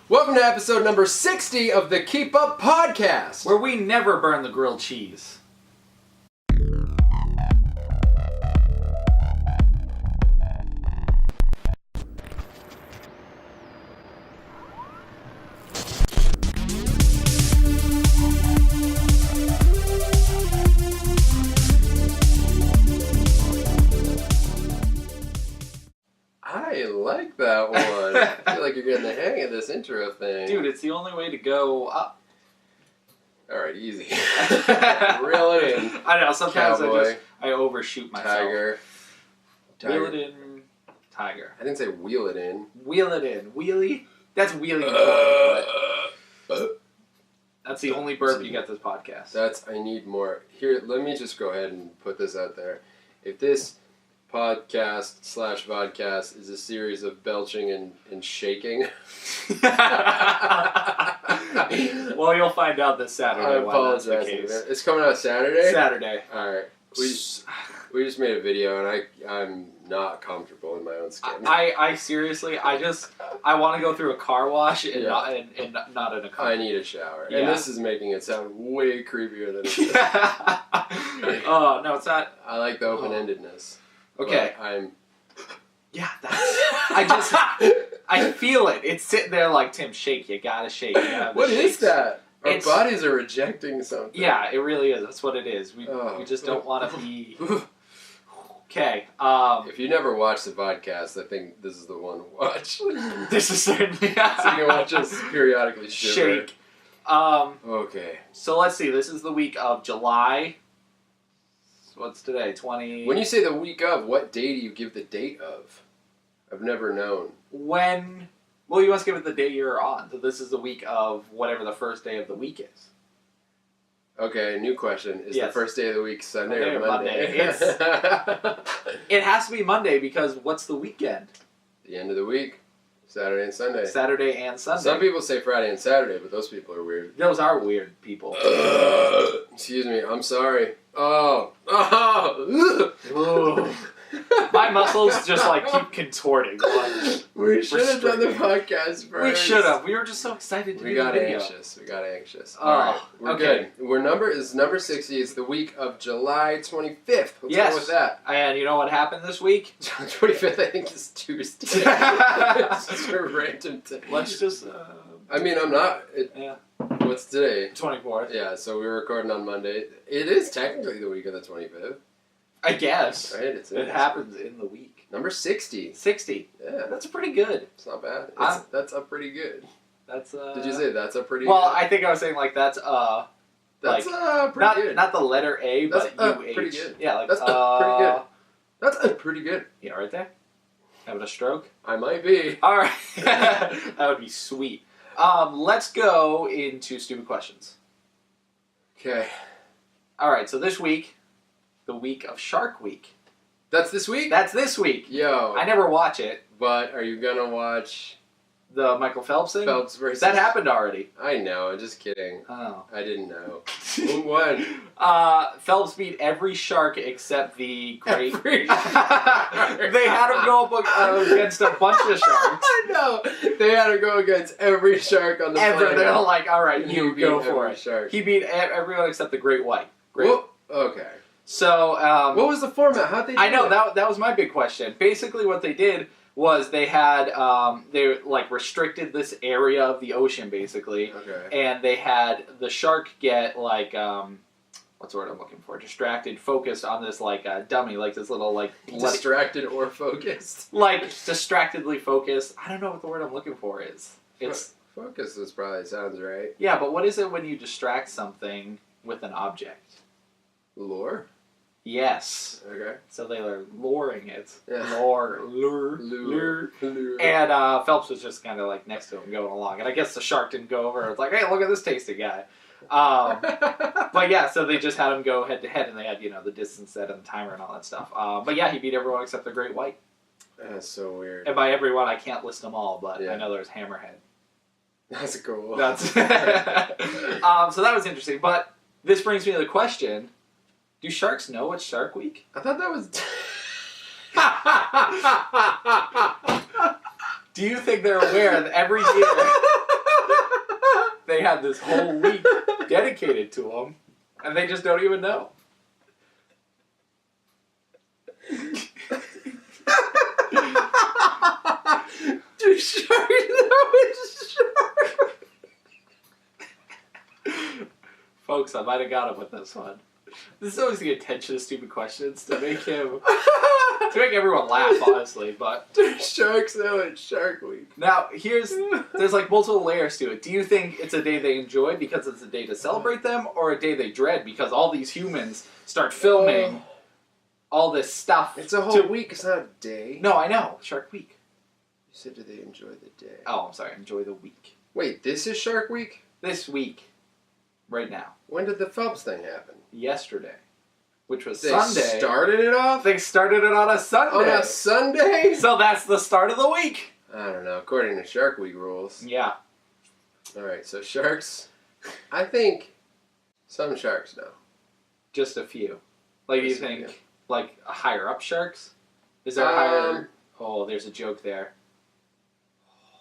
Welcome to episode number 60 of the Keep Up Podcast, where we never burn the grilled cheese. I like that one. I feel like you're getting the hang of this intro thing. Dude, it's the only way to go up. Alright, easy. Reel it in. I know, sometimes Cowboy. I overshoot myself. Tiger. Wheel it in, tiger. I didn't say wheel it in. Wheel it in. Wheelie? That's wheelie. That's the only burp you get this podcast. I need more. Here, let me just go ahead and put this out there. If this podcast / vodcast is a series of belching and shaking. Well, you'll find out this Saturday. I apologize. Why that's the case. It's coming out Saturday? Saturday. Alright. We just made a video and I'm not comfortable in my own skin. I seriously, I want to go through a car wash and not in a car. I need a shower. Yeah. And this is making it sound way creepier than it is. Oh, no, it's not. I like the open-endedness. Okay. But Yeah, I feel it. It's sitting there like, Tim, shake. You gotta shake. What is that? Our bodies are rejecting something. Yeah, it really is. That's what it is. We just don't want to be... Okay. If you never watched the podcast, I think this is the one to watch. This is certainly... So you can watch us periodically shiver. Shake. Okay. So let's see. This is the week of July. What's today? 20... When you say the week of, what day do you give the date of? I've never known. When... Well, you must give it the day you're on. So this is the week of whatever the first day of the week is. Okay, new question. Is the first day of the week Sunday or Monday? Monday? It has to be Monday because what's the weekend? The end of the week. Saturday and Sunday. Saturday and Sunday. Some people say Friday and Saturday, but those people are weird. Those are weird people. Excuse me, I'm sorry. Oh. My muscles just like keep contorting. We should have done the podcast first. We should have. We were just so excited to do the video. We got anxious. Oh, alright, we're good. Number 60. It's the week of July 25th. Let's go with that. And you know what happened this week? July 25th, I think, is Tuesday. It's just a random thing. Let's just... I mean, I'm not... What's today? 24th. Yeah, so we were recording on Monday. It is technically the week of the 25th. I guess. Right, it happens in the week. Number 60. 60. Yeah. That's pretty good. It's not bad. That's a pretty good. That's Did you say that's a pretty Well, good? I think I was saying like that's pretty good. Not the letter A, but UH. Pretty good. Yeah, like that's pretty good. That's pretty good. Yeah, right there. Having a stroke? I might be. All right. That would be sweet. Let's go into stupid questions. Okay. All right, so this week, the week of Shark Week. That's this week? That's this week. Yo. I never watch it. But are you gonna watch the Michael Phelps thing? Phelps versus... That happened already. I know, just kidding. Oh. I didn't know. Who won? Phelps beat every shark except the great... Every shark. They had him go up against a bunch of sharks. I know. They had to go against every shark on the planet. They're like, all right, you go for it. Shark. He beat everyone except the great white. Whoa. Okay. So, what was the format? How'd they do I know, it? that was my big question. Basically what they did was they had, they like restricted this area of the ocean basically. Okay. And they had the shark get like, what's the word I'm looking for? Distracted, focused on this like dummy, like this little like... Distracted or focused? Like distractedly focused. I don't know what the word I'm looking for is. It's... Focus is probably sounds right. Yeah, but what is it when you distract something with an object? Lure? Yes. Okay. So they are luring it. Yeah. Lure. And Phelps was just kind of like next to him going along. And I guess the shark didn't go over. It's like, hey, look at this tasty guy. But yeah, so they just had him go head to head and they had, the distance set and the timer and all that stuff. But yeah, he beat everyone except the great white. That's so weird. And by everyone, I can't list them all, but yeah. I know there's Hammerhead. That's cool. That's so that was interesting. But this brings me to the question. Do sharks know it's Shark Week? I thought that was... Do you think they're aware that every year They had this whole week dedicated to them, and they just don't even know. Do sharks know it's shark? Folks, I might have got him with this one. This is always the intention of stupid questions to make everyone laugh, honestly. But Do sharks know it's Shark Week? now there's like multiple layers to it. Do you think it's a day they enjoy because it's a day to celebrate them, or a day they dread because all these humans start filming all this stuff? It's a whole week. It's not a day. No, I know. Shark Week. You said, do they enjoy the day? Oh, I'm sorry. Enjoy the week. Wait, this is Shark Week? This week. Right now. When did the Phelps thing happen? Yesterday. Which was They Sunday. started it off? They started it on a Sunday. On a Sunday? So that's the start of the week. I don't know. According to Shark Week rules. Yeah. Alright, so sharks. I think some sharks know. Just a few. Like, you Just a think, few. like, higher up sharks? Is there a higher... Oh, there's a joke there.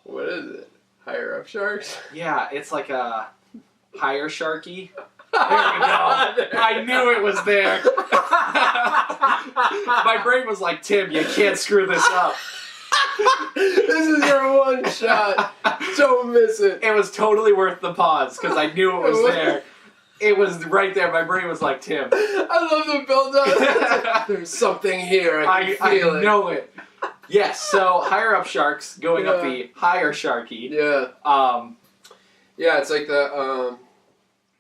What is it? Higher up sharks? Yeah, it's like a higher sharky. There we go. I knew it was there. My brain was like, Tim, you can't screw this up. This is your one shot. Don't miss it. It was totally worth the pause because I knew it was there. It was right there. My brain was like, Tim. I love the build-up. There's something here. I can feel I it. know it. Yes, so higher up sharks going up the higher sharky. Yeah. Yeah, it's like the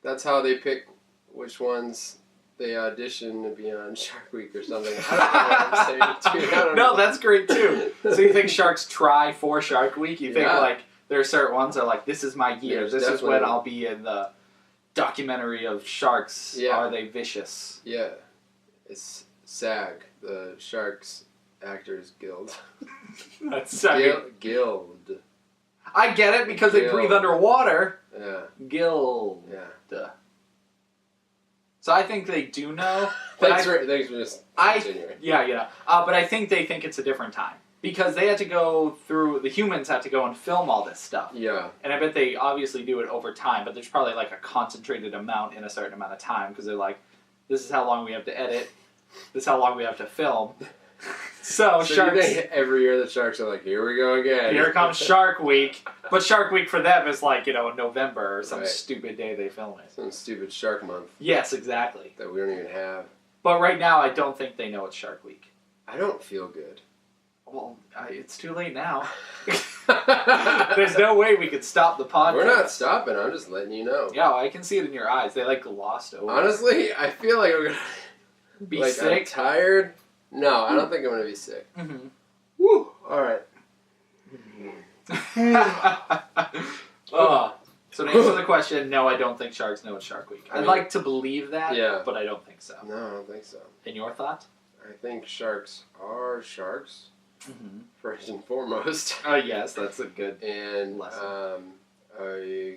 that's how they pick which ones they audition to be on Shark Week or something. I don't know what I'm saying, dude. I don't know. That's great too. So you think sharks try for Shark Week? You think Yeah. like there are certain ones that are like, this is my year. There's This is definitely- when I'll be in the documentary of sharks. Yeah. Are they vicious? Yeah. It's SAG, the Sharks Actors Guild. That's Guild. I get it because they Guild. breathe underwater. Yeah. Guild. Yeah. So I think they do know. But Thanks for just continuing. Yeah. But I think they think it's a different time. Because they had to go through, the humans had to go and film all this stuff. Yeah. And I bet they obviously do it over time, but there's probably like a concentrated amount in a certain amount of time. Because they're like, this is how long we have to edit. This is how long we have to film. So sharks. You think every year the sharks are like, here we go again. Here comes Shark Week. But Shark Week for them is like, in November or some Right. stupid day they film it. Some stupid shark month Yes, exactly. that we don't even have. But right now, I don't think they know it's Shark Week. I don't feel good. Well, it's too late now. There's no way we could stop the podcast. We're not stopping. I'm just letting you know. Yeah, I can see it in your eyes. They like glossed over. Honestly, I feel like I'm gonna Be I'm sick. tired. No, I don't think I'm gonna be sick. Mm-hmm. Woo! All right. So to answer the question, no, I don't think sharks know it's Shark Week. I'd like to believe that, Yeah. but I don't think so. No, I don't think so. In your thought? I think sharks are sharks Mm-hmm. first and foremost. Yes, that's a good. And Lesson. I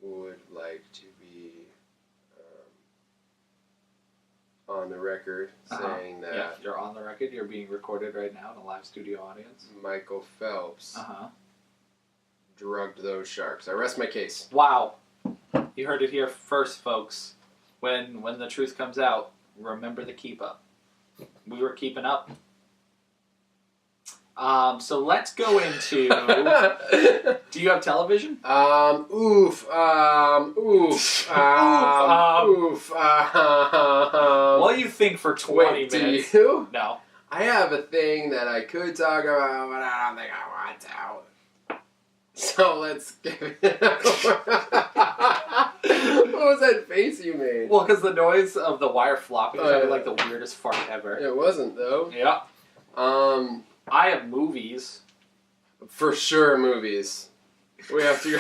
would like to be on the record saying that Yeah, you're on the record. You're being recorded right now in a live studio audience. Michael Phelps Uh-huh. drugged those sharks. I rest my case. Wow. You heard it here first, folks. When the truth comes out, remember the keep up. We were keeping up. So let's go into... Do you have television? Oof. What do you think for 20 Wait, minutes? do you? No. I have a thing that I could talk about, but I don't think I want to. So let's give it. What was that face you made? Well, because the noise of the wire flopping sounded yeah. like the weirdest fart ever. It wasn't though. Yeah. I have movies. For sure, movies. We have to go.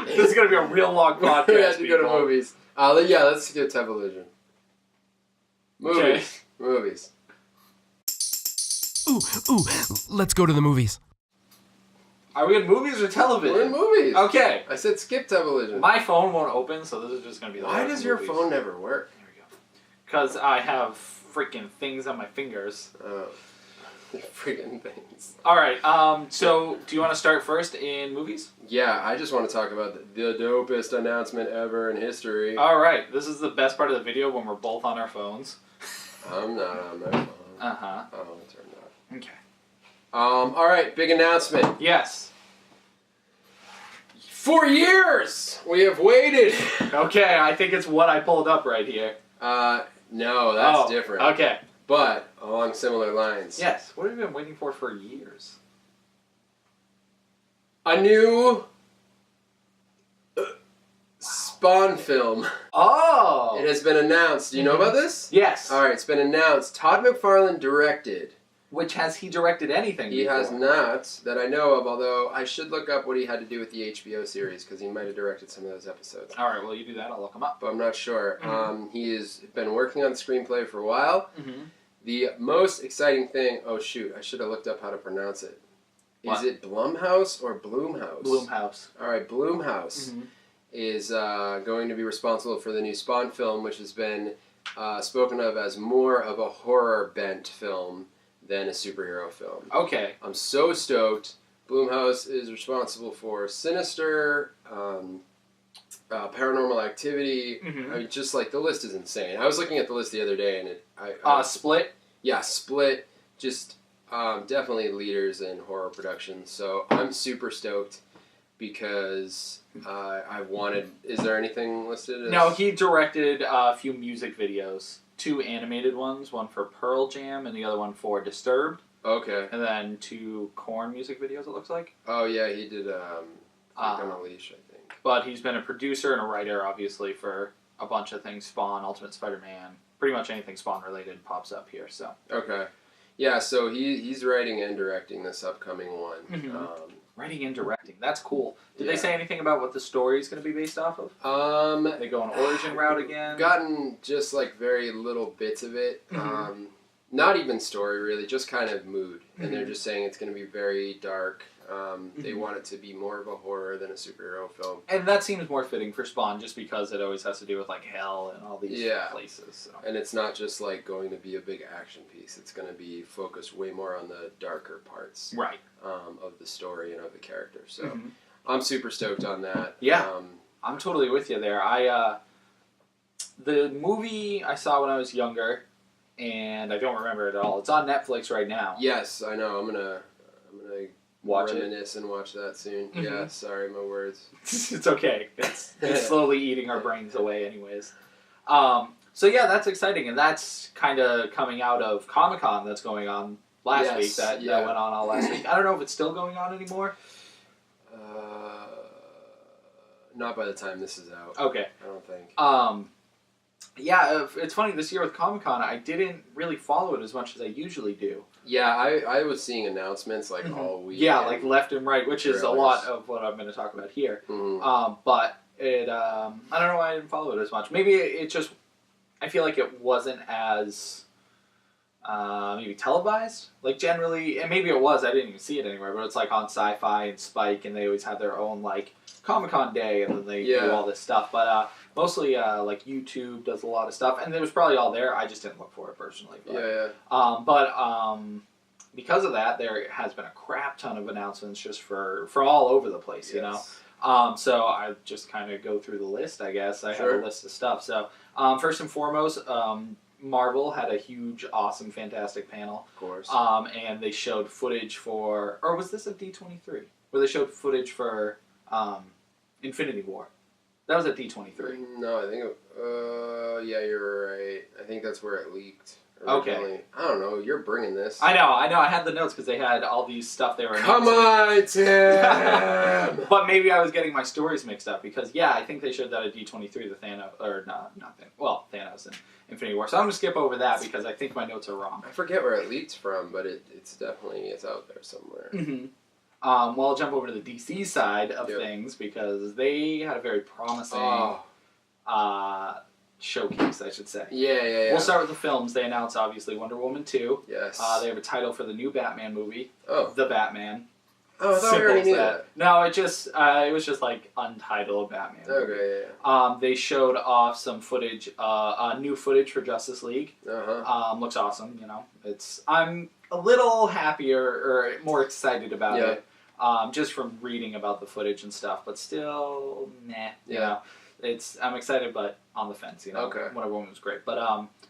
This is going to be a real long podcast. We have to go to people. movies. Yeah, let's get television. Movies. Okay. Movies. Ooh, let's go to the movies. Are we in movies or television? We're in movies. Okay. I said skip television. My phone won't open, so this is just going to be the Why last does your movies. phone never work? There we go. Because I have freaking things on my fingers. Oh. Friggin' things. All right. So, do you want to start first in movies? Yeah, I just want to talk about the dopest announcement ever in history. All right. This is the best part of the video when we're both on our phones. I'm not on my phone. Uh-huh. Oh, it turned off. Okay. All right, big announcement. Yes. For years, we have waited. Okay, I think it's what I pulled up right here. No, that's different. Okay. But along similar lines. Yes. What have you been waiting for years? A new Spawn film. Oh! It has been announced. Do you know about this? Yes. All right, it's been announced. Todd McFarlane directed. Which, has he directed anything He before? has not, that I know of, although I should look up what he had to do with the HBO series, because he might have directed some of those episodes. All right, well, you do that. I'll look him up. But I'm not sure. Mm-hmm. He has been working on the screenplay for a while. Mm-hmm. The most exciting thing... Oh, shoot. I should have looked up how to pronounce it. What? Is it Blumhouse or Bloomhouse? Bloomhouse. All right, Bloomhouse is going to be responsible for the new Spawn film, which has been spoken of as more of a horror-bent film than a superhero film. Okay. I'm so stoked. Blumhouse is responsible for Sinister, Paranormal Activity. Mm-hmm. I mean, just like the list is insane. I was looking at the list the other day, and Split? Yeah, Split. Just definitely leaders in horror production. So I'm super stoked because I wanted. Is there anything listed? No, he directed a few music videos. 2 animated ones, one for Pearl Jam and the other one for Disturbed. Okay. And then 2 Korn music videos, it looks like. Oh, yeah, he did on a Leash, I think. But he's been a producer and a writer, obviously, for a bunch of things. Spawn, Ultimate Spider-Man, pretty much anything Spawn-related pops up here, so. Okay. Yeah, so he's writing and directing this upcoming one. Mm-hmm. Writing and directing. That's cool. Did they say anything about what the story is going to be based off of? They go an origin route again? Gotten just like very little bits of it. Mm-hmm. Not even story really, just kind of mood. And they're just saying it's going to be very dark. They want it to be more of a horror than a superhero film. And that seems more fitting for Spawn just because it always has to do with like hell and all these places. So. And it's not just like going to be a big action piece. It's going to be focused way more on the darker parts of the story and of the character. So I'm super stoked on that. Yeah, I'm totally with you there. The movie I saw when I was younger, and I don't remember it at all. It's on Netflix right now. Yes, I know. I'm gonna watch reminisce and watch that soon. Mm-hmm. Yeah, sorry, my words. It's okay. It's slowly eating our brains away anyways. So yeah, that's exciting, and that's kind of coming out of Comic-Con that's going on last week. That went on all last week. I don't know if it's still going on anymore. Not by the time this is out. Okay. I don't think. Yeah, it's funny, this year with Comic-Con, I didn't really follow it as much as I usually do. Yeah, I was seeing announcements like all week. Yeah, like left and right, which is a lot of what I'm going to talk about here. Mm-hmm. But it, I don't know why I didn't follow it as much. Maybe it just, I feel like it wasn't as, maybe televised. Like generally, and maybe it was, I didn't even see it anywhere, but it's like on Sci-Fi and Spike, and they always have their own like Comic-Con day, and then they do all this stuff. But mostly like YouTube does a lot of stuff, and it was probably all there. I just didn't look for it personally. But, but because of that, there has been a crap ton of announcements just for all over the place, you know. So I just kind of go through the list, I guess. I have a list of stuff. So first and foremost, Marvel had a huge, awesome, fantastic panel. Of course. And they showed footage for, or was this a D23? Where they showed footage for Infinity War. That was at D23. No, I think, yeah, you're right. I think that's where it leaked originally. Okay. I don't know, you're bringing this. I know. I had the notes because they had all these stuff they were Come on, Tim! But maybe I was getting my stories mixed up because, yeah, I think they showed that at D23, the Thanos, or not Thanos, well, Thanos and Infinity War. So I'm going to skip over that because I think my notes are wrong. I forget where it leaked from, but it's definitely, it's out there somewhere. Mm-hmm. Well, I'll jump over to the DC side of things because they had a very promising showcase, I should say. Yeah. We'll start with the films. They announced, obviously, Wonder Woman 2. Yes. They have a title for the new Batman movie, The Batman. Oh, I thought we already knew that. No, it was just like Untitled Batman. Okay, yeah. They showed off some footage, new footage for Justice League. Uh-huh. Looks awesome, I'm a little happier or more excited about it, just from reading about the footage and stuff, but still, nah. I'm excited, but on the fence, Okay. Wonder Woman was great. But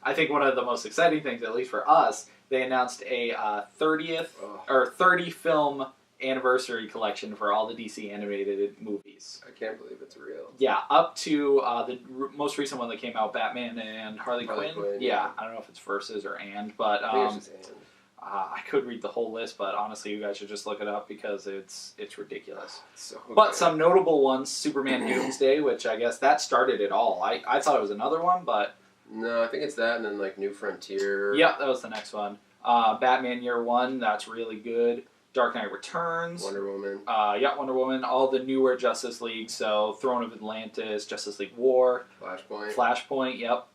I think one of the most exciting things, at least for us, they announced a 30 film anniversary collection for all the DC animated movies. I can't believe it's real. Yeah, up to the most recent one that came out, Batman and Harley Quinn. Yeah, I don't know if it's versus or and, but I think it's just and. I could read the whole list, but honestly, you guys should just look it up because it's ridiculous. So but some notable ones: Superman Doomsday, which I guess that started it all. I thought it was another one, but no, I think it's that, and then like New Frontier. Yeah, that was the next one. Batman Year One, that's really good. Dark Knight Returns. Wonder Woman. Wonder Woman. All the newer Justice League, so Throne of Atlantis, Justice League War. Flashpoint, yep.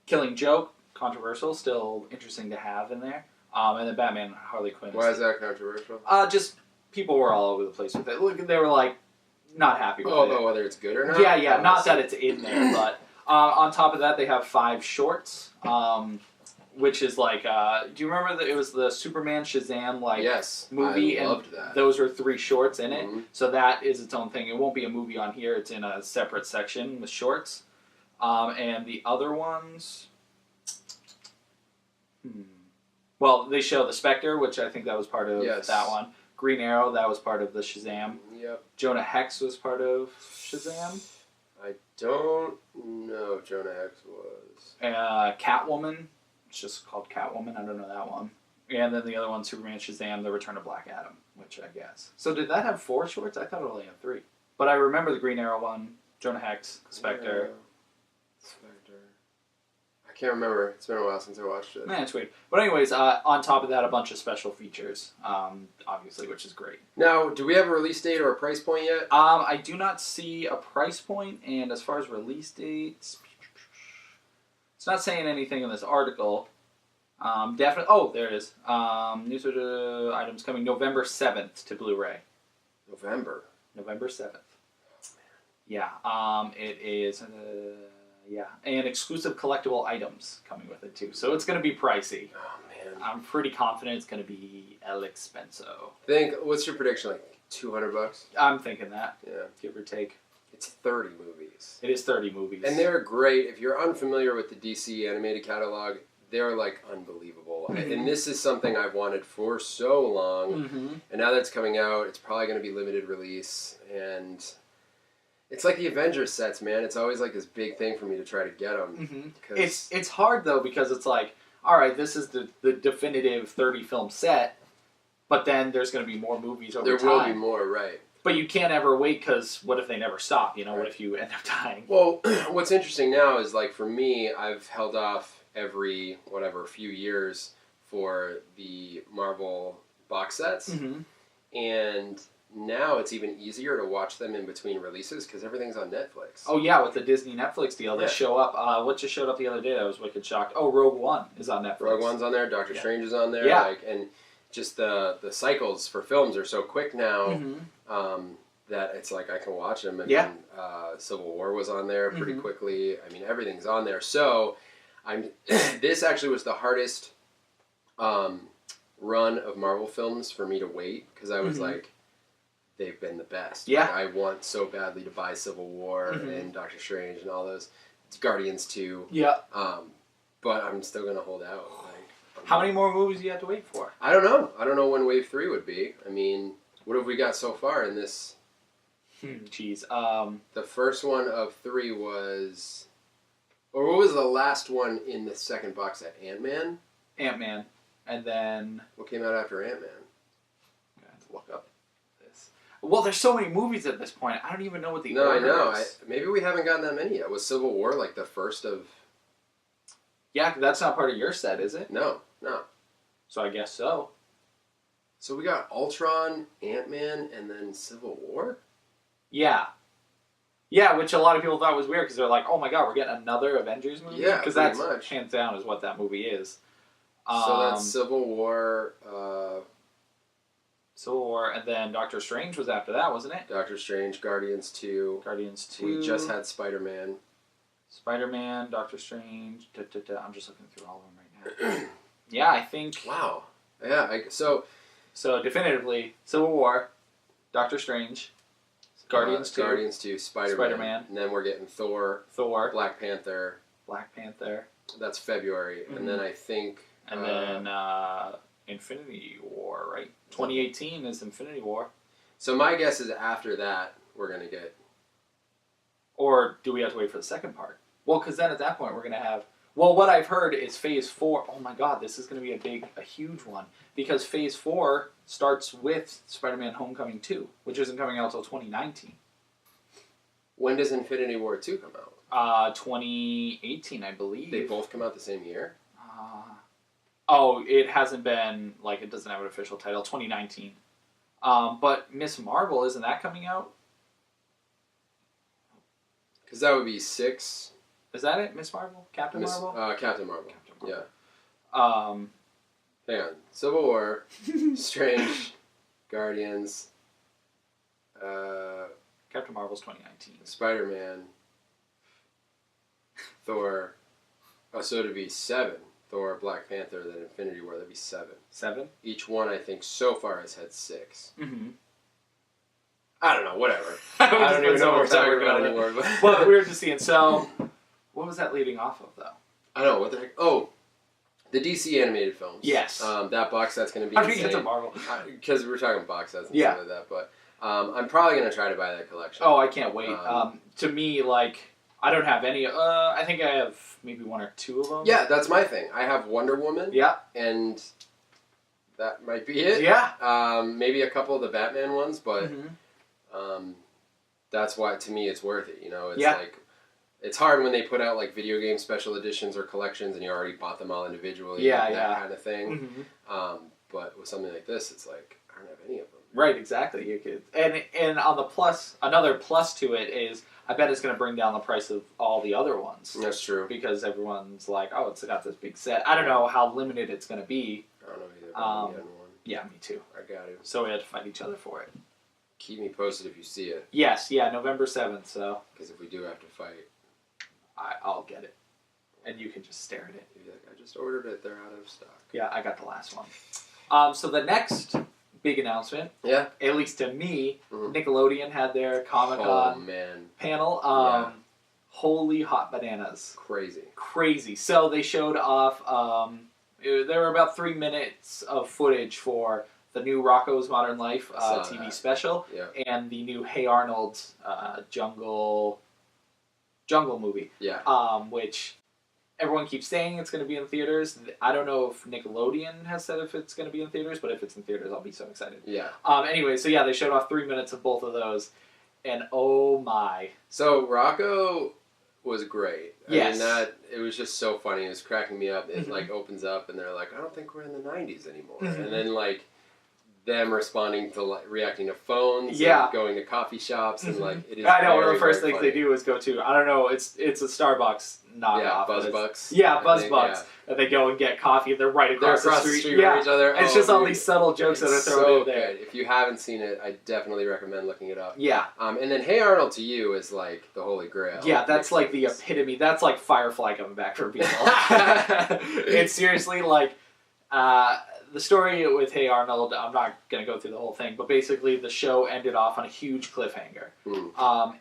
Killing Joke, controversial, still interesting to have in there. And then Batman and Harley Quinn. Why is that controversial? Just people were all over the place with it. Look, they were like, not happy with it. Oh, whether it's good or not? Yeah, not that it's in there, but on top of that, they have 5 shorts. Which is like, do you remember that it was the Superman Shazam movie? I loved that. Those are 3 shorts in it, so that is its own thing. It won't be a movie on here; it's in a separate section with shorts. And the other ones, well, they show the Spectre, which I think that was part of that one. Green Arrow, that was part of the Shazam. Yep. Jonah Hex was part of Shazam. I don't know if Jonah Hex was. Catwoman. It's just called Catwoman. I don't know that one. And then the other one, Superman Shazam, The Return of Black Adam, which I guess. So did that have 4 shorts? I thought it only had 3. But I remember the Green Arrow one, Jonah Hex, Spectre. Spectre. I can't remember. It's been a while since I watched it. Man, it's weird. But anyways, on top of that, a bunch of special features, obviously, which is great. Now, do we have a release date or a price point yet? I do not see a price point, and as far as release dates... It's not saying anything in this article. Definitely. Oh, there it is. News items coming November 7th to Blu-ray. November 7th. Yeah. It is. And exclusive collectible items coming with it too. So it's going to be pricey. Oh man. I'm pretty confident it's going to be el expenso. What's your prediction? Like $200? I'm thinking that. Yeah. Give or take. It's 30 movies. It is 30 movies. And they're great. If you're unfamiliar with the DC animated catalog, they're like unbelievable. And this is something I've wanted for so long. And now that it's coming out, it's probably going to be limited release. And it's like the Avengers sets, man. It's always like this big thing for me to try to get them. It's hard though, because it's like, all right, this is the definitive 30 film set, but then there's going to be more movies over time. There will be more, right. But you can't ever wait, because what if they never stop? Right. What if you end up dying? Well, what's interesting now is, like, for me, I've held off every, few years for the Marvel box sets. And now it's even easier to watch them in between releases because everything's on Netflix. Oh, yeah, with the Disney Netflix deal, they show up. What just showed up the other day that I was wicked shocked? Oh, Rogue One is on Netflix. Rogue One's on there. Doctor Strange is on there. Yeah. And just the cycles for films are so quick now that it's like I can watch them. And Civil War was on there pretty quickly. I mean, everything's on there. So this actually was the hardest run of Marvel films for me to wait, because I was like, they've been the best. Yeah. Like, I want so badly to buy Civil War and Doctor Strange and all those. Guardians 2. Yeah. But I'm still going to hold out. How many more movies do you have to wait for? I don't know. I don't know when Wave 3 would be. I mean, what have we got so far in this? Jeez. The first one of 3 was... Or what was the last one in the second box set? Ant-Man? Ant-Man. And then... What came out after Ant-Man? I have to look up this. Well, there's so many movies at this point. I don't even know what the order is. Maybe we haven't gotten that many yet. Was Civil War like the first of... Yeah, that's not part of your set, is it? No. So I guess so. So we got Ultron, Ant-Man, and then Civil War? Yeah. Yeah, which a lot of people thought was weird, because they're like, oh my god, we're getting another Avengers movie? Yeah, because pretty that's much. hands down is what that movie is. So that's Civil War, Civil War, and then Doctor Strange was after that, wasn't it? Doctor Strange, Guardians 2. Guardians 2. We just had Spider-Man. Spider-Man, Doctor Strange. I'm just looking through all of them right now. Yeah, I think... Wow. Yeah, so definitively, Civil War, Doctor Strange, Guardians 2. Guardians 2, Spider-Man. And then we're getting Thor. Black Panther. That's February. Mm-hmm. And then I think... And then Infinity War, right? 2018 is Infinity War. So my guess is after that, we're going to get... Or do we have to wait for the second part? Well, because then at that point we're going to have... Well, what I've heard is Phase 4... Oh my god, this is going to be a huge one. Because Phase 4 starts with Spider-Man Homecoming 2, which isn't coming out until 2019. When does Infinity War 2 come out? 2018, I believe. They both come out the same year? It hasn't been... It doesn't have an official title. 2019. But Miss Marvel, isn't that coming out? Because that would be 6... Is that it? Miss Marvel? Captain Marvel? Captain Marvel. Yeah. Hang on. Civil War, Strange, Guardians, Captain Marvel's 2019. Spider-Man, Thor. Oh, so it'd be 7. Thor, Black Panther, then Infinity War. That'd be 7. 7? Each one, I think, so far has had 6. Mm-hmm. I don't know. Whatever. I don't even know what we're talking about anymore. Well, we were just seeing. So, what was that leading off of, though? I don't know. What the heck? Oh, the DC animated films. Yes. That box set's going to be insane. I think it's a Marvel. Because we're talking box sets and stuff like that. But I'm probably going to try to buy that collection. Oh, I can't wait. To me, I don't have any. I think I have maybe 1 or 2 of them. Yeah, that's my thing. I have Wonder Woman. Yeah. And that might be it. Yeah. Maybe a couple of the Batman ones, but that's why, to me, it's worth it. You know, it's like... It's hard when they put out video game special editions or collections and you already bought them all individually. That kind of thing. Mm-hmm. But with something like this, it's like, I don't have any of them. Right, exactly. You could, and on the plus, another plus to it is, I bet it's going to bring down the price of all the other ones. That's true. Because everyone's like, oh, it's got this big set. I don't know how limited it's going to be. I don't know either. But one. Yeah, me too. I got to. So we had to fight each other for it. Keep me posted if you see it. Yes, yeah, November 7th, so. Because if we do have to fight... I'll get it. And you can just stare at it. You'll be like, I just ordered it, they're out of stock. Yeah, I got the last one. So the next big announcement, at least to me, Nickelodeon had their Comic-Con panel. Holy hot bananas. Crazy. So they showed off, there were about 3 minutes of footage for the new Rocko's Modern Life TV special, and the new Hey Arnold Jungle movie. Which everyone keeps saying it's going to be in theaters. I don't know if Nickelodeon has said if it's going to be in theaters, but if it's in theaters, I'll be so excited. Anyway, so they showed off 3 minutes of both of those, and oh my. So Rocko was great. Yes. I mean, it was just so funny. It was cracking me up. It opens up and they're like, I don't think we're in the 90s anymore. And then them responding to reacting to phones, and going to coffee shops, and it is. I know one of the first things they do is go to. I don't know. It's a Starbucks knockoff. Buzzbucks. Buzzbucks. And they go and get coffee, and they're right across the street from each other. It's just all these subtle jokes that are thrown in there. Good. If you haven't seen it, I definitely recommend looking it up. Yeah. And then Hey Arnold to You is the holy grail. Yeah, that's the epitome. That's like Firefly coming back for people. It's seriously the story with Hey Arnold, I'm not going to go through the whole thing, but basically the show ended off on a huge cliffhanger.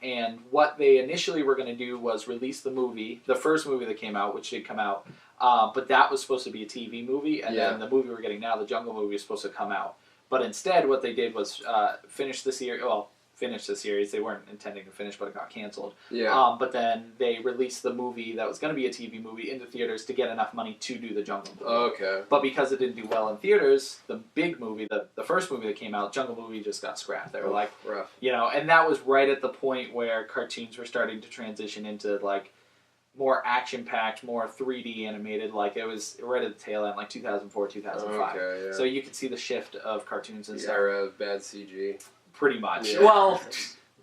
And what they initially were going to do was release the movie, the first movie that came out, which did come out, but that was supposed to be a TV movie, and then the movie we're getting now, the Jungle movie, is supposed to come out. But instead, what they did was finish the series. They weren't intending to finish, but it got canceled. But then they released the movie that was going to be a TV movie into theaters to get enough money to do the Jungle movie. Okay. But because it didn't do well in theaters, the big movie, the first movie that came out, Jungle movie, just got scrapped. They were rough. And that was right at the point where cartoons were starting to transition into more action-packed, more 3D animated. It was right at the tail end, 2004, 2005. Okay, yeah. So you could see the shift of cartoons and stuff. The era of bad CG. Pretty much. Yeah. Well,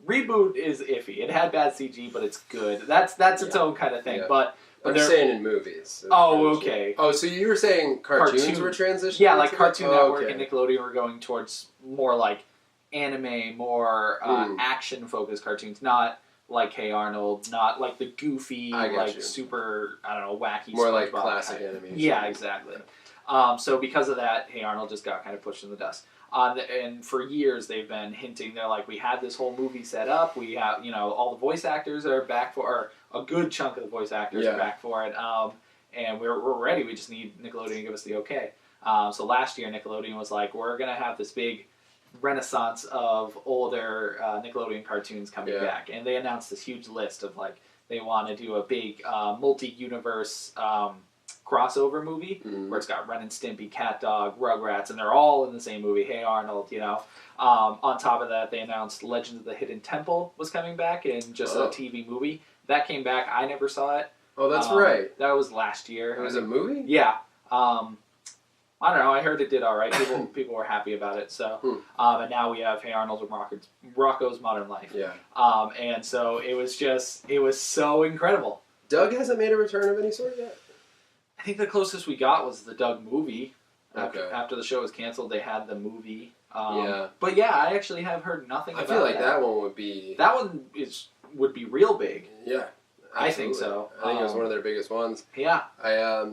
reboot is iffy. It had bad CG, but it's good. That's its own kind of thing. But I'm saying in movies. Oh, okay. Oh, so you were saying cartoons were transitioning? Yeah, like Cartoon Network and Nickelodeon were going towards more like anime, more action-focused cartoons, not like Hey Arnold, not like the goofy, like super, I don't know, wacky. More like classic animation. Yeah, exactly. So because of that, Hey Arnold just got kind of pushed in the dust. And for years they've been hinting, they're like, we had this whole movie set up, we have, all the voice actors are back for, or a good chunk of the voice actors are back for it, and we're ready, we just need Nickelodeon to give us the okay. So last year Nickelodeon was like, we're going to have this big renaissance of older Nickelodeon cartoons coming back, and they announced this huge list of like, they want to do a big multi-universe crossover movie where it's got Ren and Stimpy, Cat Dog, Rugrats, and they're all in the same movie. Hey Arnold, On top of that, they announced Legends of the Hidden Temple was coming back in just a TV movie. That came back. I never saw it. Oh, that's right. That was last year. It was a movie? Yeah. I don't know. I heard it did all right. People were happy about it. So, and now we have Hey Arnold and Rocko's Modern Life. Yeah. And so it was so incredible. Doug hasn't made a return of any sort yet? I think the closest we got was the Doug movie. Okay. After the show was canceled, they had the movie. Yeah. But yeah, I actually have heard nothing about that. I feel like that one would be... That one would be real big. Yeah. Absolutely. I think so. I think it was one of their biggest ones. Yeah. I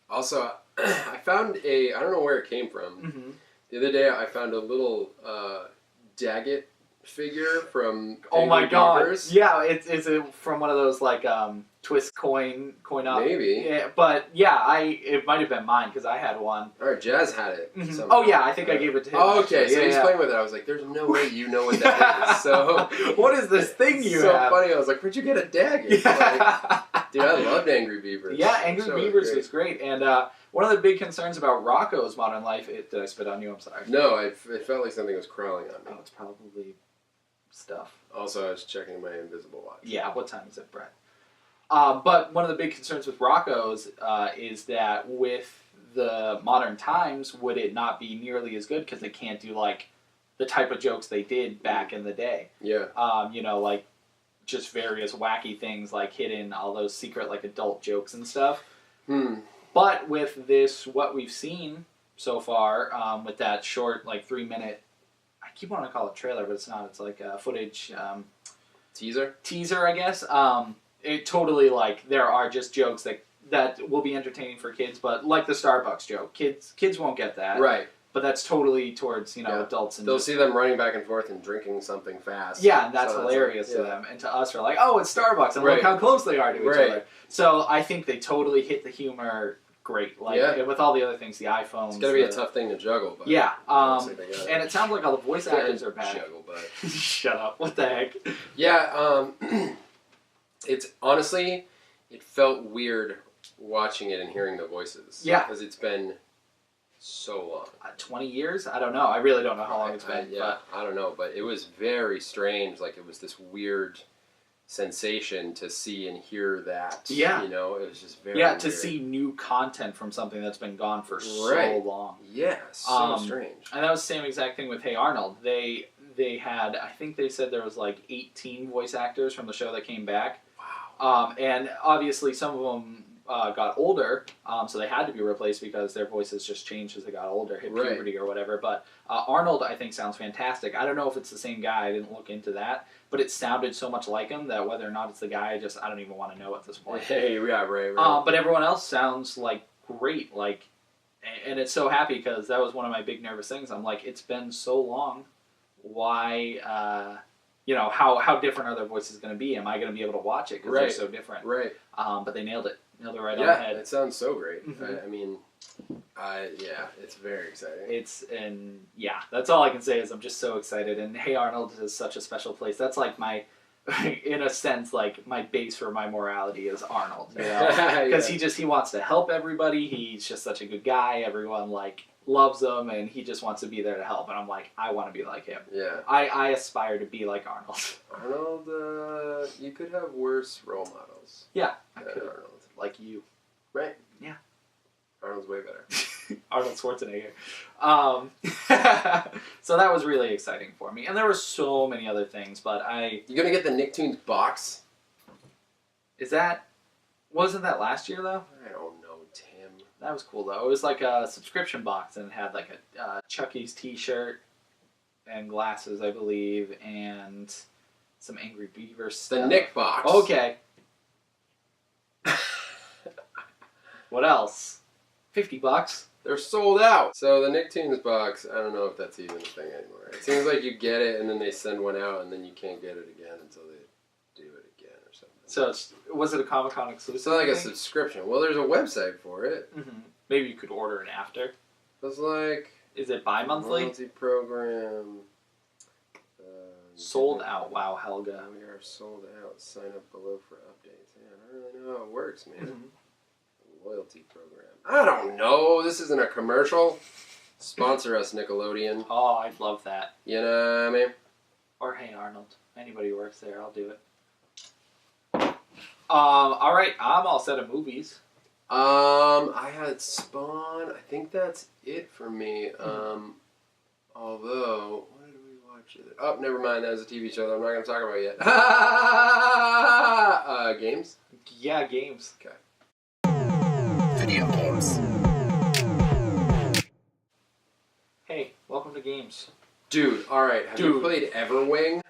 also... I found I don't know where it came from. The other day I found a little Daggett figure from Oh my Beavers. God. Yeah, it's from one of those like twist coin up. Maybe. Yeah, but yeah, it might have been mine because I had one. Or Jazz had it. Oh yeah, I think I gave it to him. Oh, okay, so he's playing with it. I was like, there's no way you know what that is. So what is this thing you so have? Funny. I was like, where'd you get a Daggett? Like, dude, I loved Angry Beavers. Yeah, Angry Beavers was great. And one of the big concerns about Rocko's Modern Life... Did I spit on you? I'm sorry. No, it felt like something was crawling on me. Oh, it's probably stuff. Also, I was checking my invisible watch. Yeah, what time is it, Brett? But one of the big concerns with Rocko's is that with the modern times, would it not be nearly as good because they can't do like the type of jokes they did back in the day. Yeah. Like just various wacky things like hidden, all those secret like adult jokes and stuff. But with this, what we've seen so far, with that short, like 3-minute, I keep wanting to call it trailer, but it's not. It's like a footage teaser, I guess. It totally like there are just jokes that will be entertaining for kids, but like the Starbucks joke, kids won't get that. Right. But that's totally towards adults. And they'll see them running back and forth and drinking something fast. Yeah, and that's hilarious to them. And to us, we're like, oh, it's Starbucks, and look how close they are to each other. So I think they totally hit the humor great. Like with all the other things, the iPhones. It's gonna be a tough thing to juggle. But yeah. And it sounds like all the voice actors are back. Juggle, but shut up. What the heck? Yeah. It's honestly, it felt weird watching it and hearing the voices. Yeah. Because it's been so long. 20 years? I don't know. I really don't know how long it's been. I don't know, but it was very strange. Like, it was this weird sensation to see and hear that. Yeah. It was just very weird. To see new content from something that's been gone for so long. Yeah, so strange. And that was the same exact thing with Hey Arnold. They had, I think they said there was like 18 voice actors from the show that came back. Wow. And obviously some of them got older, so they had to be replaced because their voices just changed as they got older, hit puberty or whatever. But Arnold, I think, sounds fantastic. I don't know if it's the same guy. I didn't look into that. But it sounded so much like him that whether or not it's the guy, I don't even want to know at this point. Hey, yeah, right. But everyone else sounds like great. And it's so happy because that was one of my big nervous things. I'm like, it's been so long. Why, how different are their voices going to be? Am I going to be able to watch it because they're so different? Right. But they nailed it. Nailed it right on the head. Yeah, it sounds so great. It's very exciting. That's all I can say is I'm just so excited. And Hey Arnold is such a special place. That's like my, in a sense, like my base for my morality is Arnold. Because he wants to help everybody. He's just such a good guy. Everyone loves him, and he just wants to be there to help. And I'm like, I want to be like him. Yeah. I aspire to be like Arnold. Arnold, you could have worse role models. Yeah, I could. Arnold. Like you. Right. Yeah. Arnold's way better. Arnold Schwarzenegger. So that was really exciting for me. And there were so many other things, but You gonna get the Nicktoons box? Is that... Wasn't that last year, though? I don't know, Tim. That was cool, though. It was like a subscription box, and it had like a Chucky's t-shirt and glasses, I believe, and some Angry Beaver stuff. The Nick box. Okay. What else? $50. They're sold out. So the Nicktoons box, I don't know if that's even a thing anymore. It seems like you get it and then they send one out and then you can't get it again until they do it again or something. So was it a Comic-Con exclusive? So like a subscription. Well, there's a website for it. Mm-hmm. Maybe you could order it after. It's like... Is it bi-monthly? Loyalty program. Sold out. Wow, Helga. We are sold out. Sign up below for updates. Yeah, I don't really know how it works, man. Mm-hmm. Loyalty program. I don't know. This isn't a commercial. Sponsor us, Nickelodeon. Oh, I'd love that. You know what I mean? Or Hey Arnold. Anybody who works there, I'll do it. All right, I'm all set of movies. I had Spawn. I think that's it for me. Although, what did we watch? Oh, never mind. That was a TV show that I'm not going to talk about yet. Games? Yeah, games. Okay. Video games. Hey, welcome to games. Dude, alright. Have you played Everwing?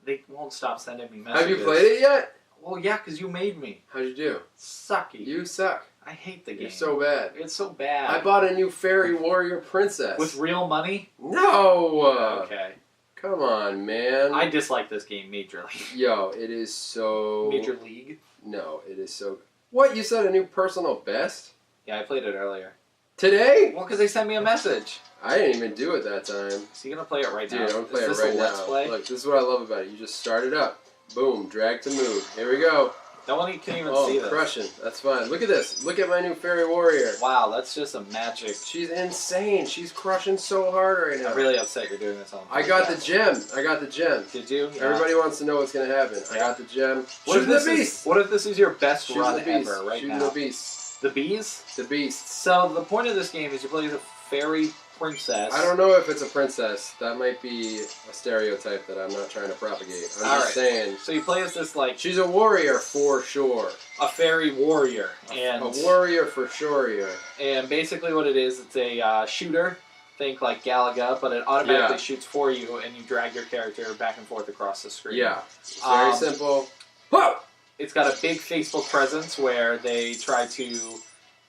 They won't stop sending me messages. Have you played it yet? Well, yeah, because you made me. How'd you do? Sucky. You suck. I hate the game. You're so bad. It's so bad. I bought a new Fairy Warrior Princess. With real money? No! Okay. Come on, man. I dislike this game majorly. Yo, it is so... Major League? No, it is so... What? You said a new personal best? Yeah, I played it earlier. Today? Well, because they sent me a message. I didn't even do it that time. So you're going to play it right now? Dude, I'm going to play is it right this a now. Let's Play? Look, this is what I love about it. You just start it up. Boom, drag to move. Here we go. No one can even see this. Crushing. That's fine. Look at this. Look at my new Fairy Warrior. Wow, that's just a magic. She's insane. She's crushing so hard right now. I'm really upset you're doing this on I got the gem. I got the gem. Did you? Yeah. Everybody wants to know what's going to happen. I got the gem. What if Shoot the beast. What if this is your best Shoot run the beast. ever right Shoot now? the beast. The bees? The beast. So the point of this game is you play as a fairy princess. I don't know if it's a princess. That might be a stereotype that I'm not trying to propagate. I'm just saying. So you play as this, like... She's a warrior for sure. A fairy warrior. And a warrior for sure. And basically what it is, it's a shooter. Think like Galaga, but it automatically shoots for you, and you drag your character back and forth across the screen. Yeah. It's very simple. Whoa! It's got a big Facebook presence where they try to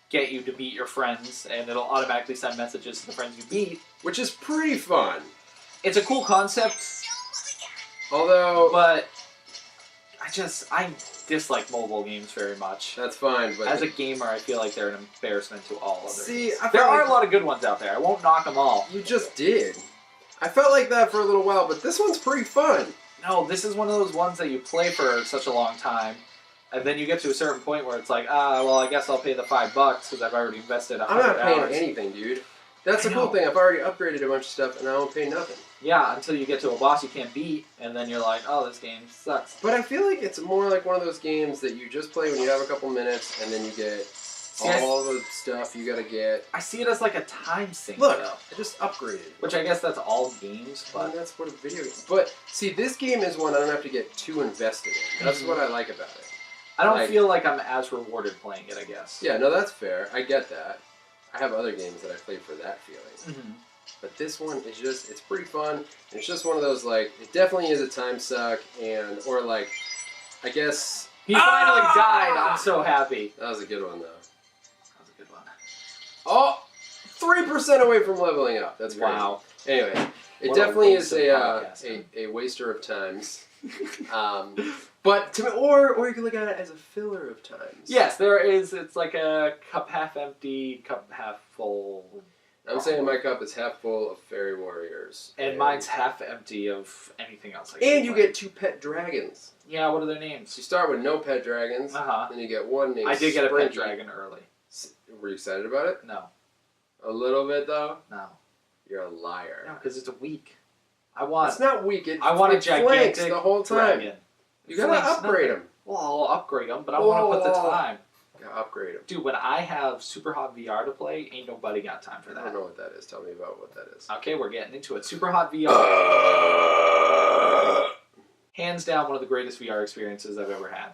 get you to beat your friends, and it'll automatically send messages to the friends you beat. Which is pretty fun. It's a cool concept. Although... But I dislike mobile games very much. That's fine, but... As a gamer, I feel like they're an embarrassment to all other games. There are a lot of good ones out there. I won't knock them all. You just did. I felt like that for a little while, but this one's pretty fun. No, this is one of those ones that you play for such a long time, and then you get to a certain point where it's like, well, I guess I'll pay the $5 because I've already invested $100. I'm not paying anything, dude. That's the cool thing. I've already upgraded a bunch of stuff, and I don't pay nothing. Yeah, until you get to a boss you can't beat, and then you're like, oh, this game sucks. But I feel like it's more like one of those games that you just play when you have a couple minutes, and then you get all the stuff you gotta get. I see it as like a time sink. Look, though. I just upgraded. Which I guess that's all games, but... And that's what a video game... But, see, this game is one I don't have to get too invested in. That's what I like about it. I don't feel like I'm as rewarded playing it, I guess. Yeah, no, that's fair. I get that. I have other games that I play for that feeling. Mm-hmm. But this one is just, it's pretty fun. It's just one of those, like, it definitely is a time suck, or like, I guess... He finally died, I'm so happy. That was a good one, though. That was a good one. Oh! 3% away from leveling up. That's great. Wow. Anyway, it What definitely a is waste a waster of times. But to me, or you can look at it as a filler of times. Yes, there is. It's like a cup half empty, cup half full. I'm saying my cup is half full of fairy warriors. And mine's half empty of anything else. And you get 2 pet dragons. Yeah, what are their names? So you start with no pet dragons, then you get one named I did get a Sprinky. pet dragon early. Were you excited about it? No. A little bit, though? No. You're a liar. No, because it's a weak. It's not weak. I want a gigantic the whole time. dragon. You gotta upgrade them. Well, I'll upgrade them, but I want to put the time. You gotta upgrade them. Dude, when I have Super Hot VR to play, ain't nobody got time for that. I don't know what that is. Tell me about what that is. Okay, we're getting into it. Super Hot VR. Hands down, one of the greatest VR experiences I've ever had.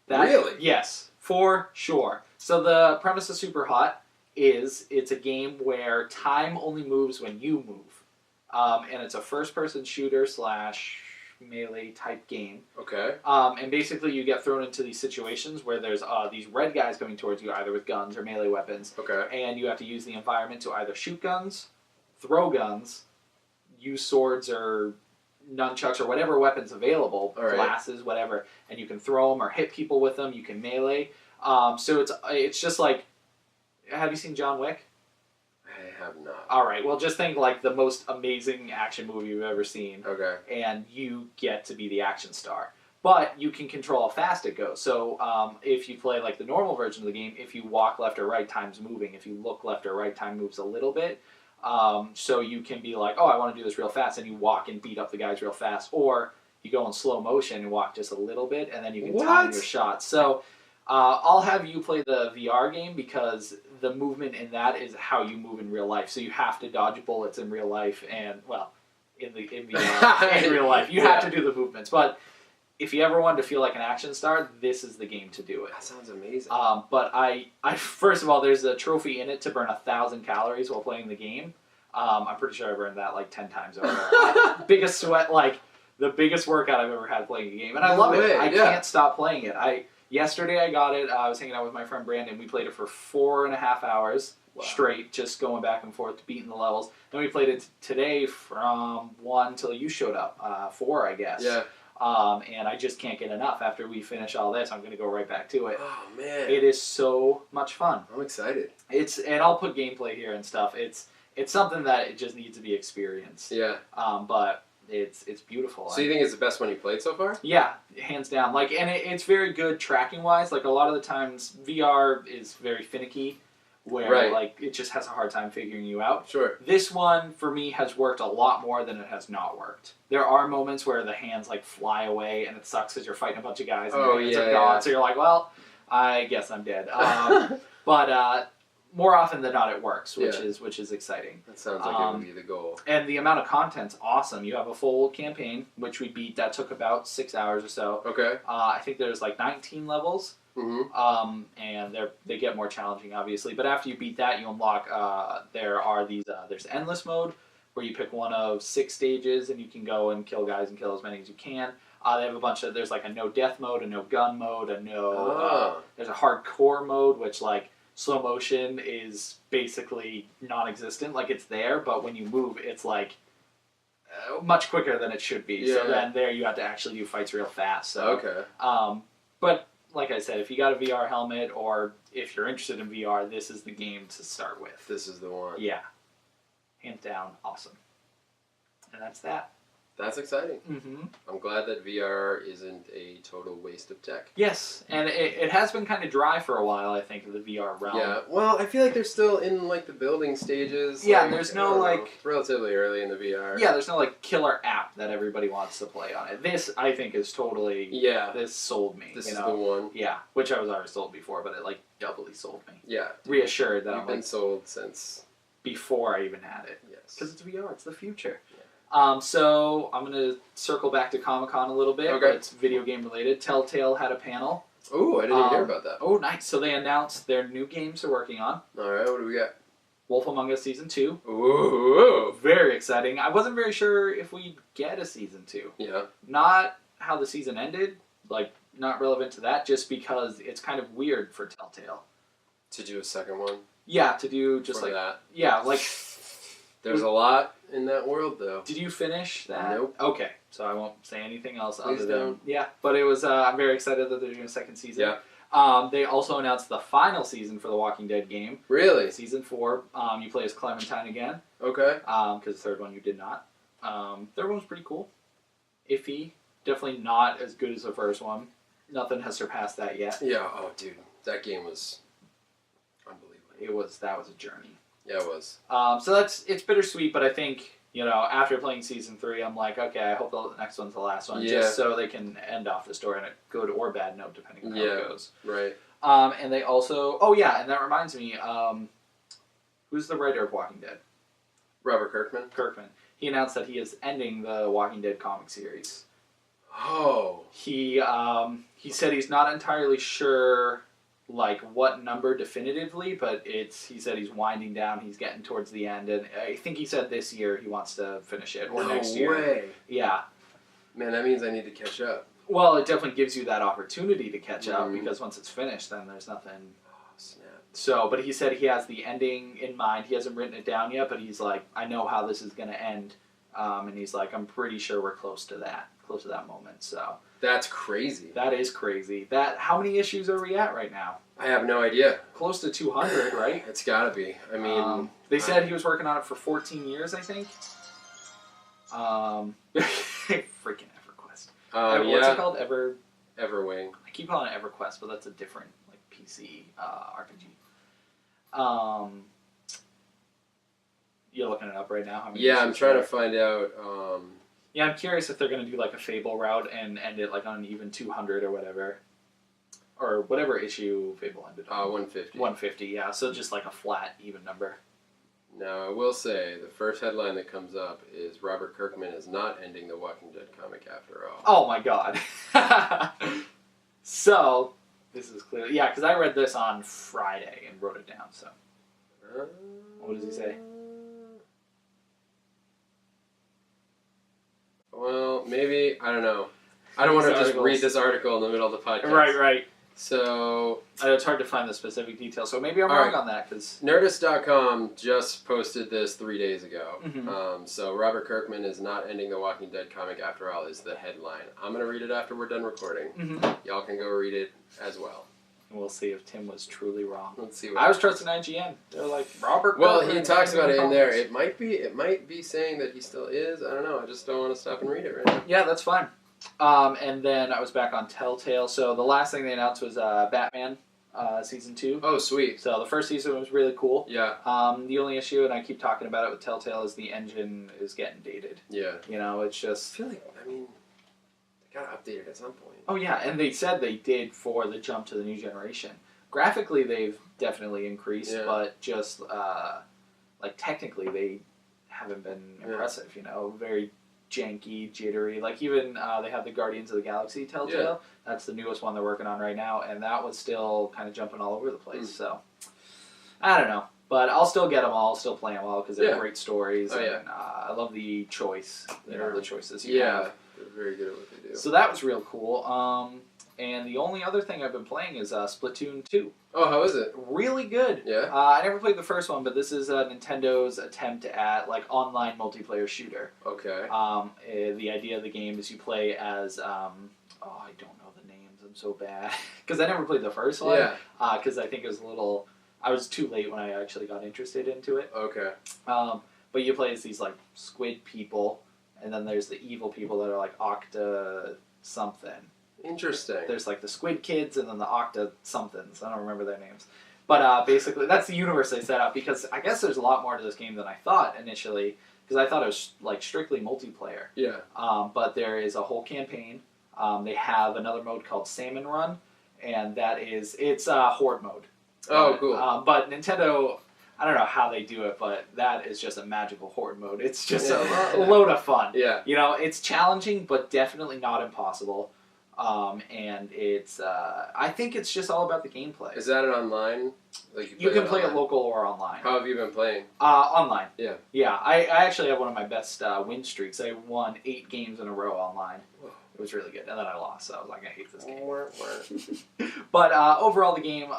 Really? Yes, for sure. So the premise of Super Hot is it's a game where time only moves when you move. And it's a first-person shooter / melee type game. Okay. And basically you get thrown into these situations where there's these red guys coming towards you either with guns or melee weapons. Okay. And you have to use the environment to either shoot guns, throw guns, use swords or nunchucks or whatever weapons available, glasses, whatever, and you can throw them or hit people with them. You can melee. So it's just like, have you seen John Wick? I have not. All right, well, just think like the most amazing action movie you've ever seen. Okay. And you get to be the action star. But you can control how fast it goes. So if you play like the normal version of the game, if you walk left or right, time's moving. If you look left or right, time moves a little bit. So you can be like, oh, I want to do this real fast, and you walk and beat up the guys real fast. Or you go in slow motion and walk just a little bit, and then you can time your shots. So I'll have you play the VR game because the movement in that is how you move in real life. So you have to dodge bullets in real life, and well, in VR, in real life, you have to do the movements. But if you ever wanted to feel like an action star, this is the game to do it. That sounds amazing. But I first of all, there's a trophy in it to burn 1,000 calories while playing the game. I'm pretty sure I burned that like 10 times over. Biggest sweat, like the biggest workout I've ever had playing a game, and I love it. I can't stop playing it. Yesterday I got it. I was hanging out with my friend Brandon. We played it for 4.5 hours straight, just going back and forth, beating the levels. Then we played it today from 1 till you showed up. 4, I guess. Yeah. And I just can't get enough. After we finish all this, I'm going to go right back to it. Oh, man. It is so much fun. I'm excited. And I'll put gameplay here and stuff. It's something that it just needs to be experienced. Yeah. But it's beautiful. So you think it's the best one you played so far? Yeah, hands down. Like, and it's very good tracking wise. Like a lot of the times, VR is very finicky, where like it just has a hard time figuring you out. Sure. This one for me has worked a lot more than it has not worked. There are moments where the hands like fly away, and it sucks because you're fighting a bunch of guys and your hands are gone. So you're like, well, I guess I'm dead. But more often than not, it works, which is exciting. That sounds like it would be the goal. And the amount of content's awesome. You have a full campaign, which we beat. That took about 6 hours or so. Okay. I think there's like 19 levels. Mm-hmm. And they get more challenging, obviously. But after you beat that, you unlock. There are these. There's endless mode, where you pick one of 6 stages, and you can go and kill guys and kill as many as you can. They have a bunch of. There's like a no death mode, a no gun mode, a no. There's a hardcore mode, which like. Slow motion is basically non-existent. Like, it's there, but when you move, it's, like, much quicker than it should be. Yeah. So then there you have to actually do fights real fast. So, okay. But, like I said, if you got a VR helmet or if you're interested in VR, this is the game to start with. This is the one. Yeah. Hands down, awesome. And that's that. That's exciting. Mm-hmm. I'm glad that VR isn't a total waste of tech. Yes, and it has been kind of dry for a while, I think, in the VR realm. Yeah, well, I feel like they're still in, like, the building stages. Yeah, like, there's no, like... It's relatively early in the VR. Yeah, there's no, like, killer app that everybody wants to play on it. This, I think, is totally... Yeah. This sold me. This is the one. Yeah, which I was already sold before, but it, like, doubly sold me. Yeah. Reassured that You've I'm, been like... sold since... Before I even had it. Yes. Because it's VR, it's the future. Yeah. So I'm going to circle back to Comic-Con a little bit, Okay. but it's video game related. Telltale had a panel. Ooh, I didn't even hear about that. Oh, nice. So they announced their new games they're working on. Alright, what do we got? Wolf Among Us Season 2. Ooh. Very exciting. I wasn't very sure if we'd get a Season 2. Yeah. Not how the season ended, like, not relevant to that, just because it's kind of weird for Telltale. To do a second one? Yeah, to do just for like... that. Yeah, like... There's a lot in that world, though. Did you finish that? Nope. Okay, so I won't say anything else Please other than... don't. Yeah, but it was... I'm very excited that they're doing a second season. Yeah. They also announced the final season for the Walking Dead game. Really? Season 4. You play as Clementine again. Okay. Because the third one you did not. Third one was pretty cool. Iffy. Definitely not as good as the first one. Nothing has surpassed that yet. Yeah, oh, dude. That game was unbelievable. That was a journey. Yeah, it was. So it's bittersweet, but I think, after playing Season 3, I'm like, okay, I hope the next one's the last one, just so they can end off the story on a good or bad note, depending on how it goes. Right. And they also... Oh, yeah, and that reminds me, who's the writer of Walking Dead? Robert Kirkman. Kirkman. He announced that he is ending the Walking Dead comic series. Oh. He said he's not entirely sure like what number definitively, but he said he's winding down, he's getting towards the end, and I think he said this year he wants to finish it, or next year. No way. Yeah. Man, that means I need to catch up. Well, it definitely gives you that opportunity to catch up, because once it's finished, then there's nothing. Oh, snap. So, but he said he has the ending in mind. He hasn't written it down yet, but he's like, I know how this is going to end, and he's like, I'm pretty sure we're close to that moment. So That's crazy. that is crazy. How many issues are we at right now? I have no idea. Close to 200, right? It's gotta be. I mean... they said he was working on it for 14 years, I think. Freaking EverQuest. What's it called? Everwing. I keep calling it EverQuest, but that's a different like PC RPG. You're looking it up right now? Yeah, I'm trying to find out... Yeah, I'm curious if they're going to do like a Fable route and end it like on an even 200 or whatever. Or whatever issue Fable ended on. 150. 150, yeah. So just like a flat, even number. Now, I will say, the first headline that comes up is Robert Kirkman is not ending the Walking Dead comic after all. Oh my god. So, this is clearly... Yeah, because I read this on Friday and wrote it down, so... What does he say? Well, maybe, I don't know. I don't want to just read this article in the middle of the podcast. Right. So... It's hard to find the specific details, so maybe I'm wrong on that, because... Nerdist.com just posted this 3 days ago. Mm-hmm. So Robert Kirkman is not ending the Walking Dead comic after all is the headline. I'm going to read it after we're done recording. Mm-hmm. Y'all can go read it as well. We'll see if Tim was truly wrong. Let's see. I was trusting IGN. They're like, Robert Well, Kirkman he talks about it in there. comics. It might be saying that he still is. I don't know. I just don't want to stop and read it right now. Yeah, that's fine. And then I was back on Telltale. So the last thing they announced was Batman Season 2. Oh, sweet. So the first season was really cool. Yeah. The only issue, and I keep talking about it with Telltale, is the engine is getting dated. Yeah. You know, it's I just... feel like, they got to update it at some point. Oh, yeah, and they said they did for the jump to the new generation. Graphically, they've definitely increased, but just, like, technically, they haven't been impressive, you know, very janky, jittery. Like, even they have the Guardians of the Galaxy Telltale. Yeah. That's the newest one they're working on right now, and that was still kind of jumping all over the place, so I don't know. But I'll still get them all, still play them all, because they're great stories, and I love the choice, the choices you have. They're very good at what they do. So that was real cool. And the only other thing I've been playing is Splatoon 2. Oh, how is it? Really good. Yeah? I never played the first one, but this is Nintendo's attempt at like online multiplayer shooter. Okay. The idea of the game is you play as... I don't know the names. I'm so bad. Because I never played the first one. Yeah. Because I think it was a little... I was too late when I actually got interested into it. Okay. But you play as these like squid people, and then there's the evil people that are like Octa something. Interesting. There's like the Squid Kids and then the Octa somethings. I don't remember their names. But basically, that's the universe they set up, because I guess there's a lot more to this game than I thought initially, because I thought it was like strictly multiplayer. Yeah. But there is a whole campaign. They have another mode called Salmon Run, and it's Horde mode. Oh, cool. But Nintendo, I don't know how they do it, but that is just a magical Horde mode. It's just a load of fun. Yeah. You know, it's challenging, but definitely not impossible. And it's, I think it's just all about the gameplay. Is that an online? Like you can play it local or online. How have you been playing? Online. Yeah. Yeah, I actually have one of my best win streaks. I won 8 games in a row online. Whoa. It was really good. And then I lost, so I was like, I hate this game. Yeah. But overall, the game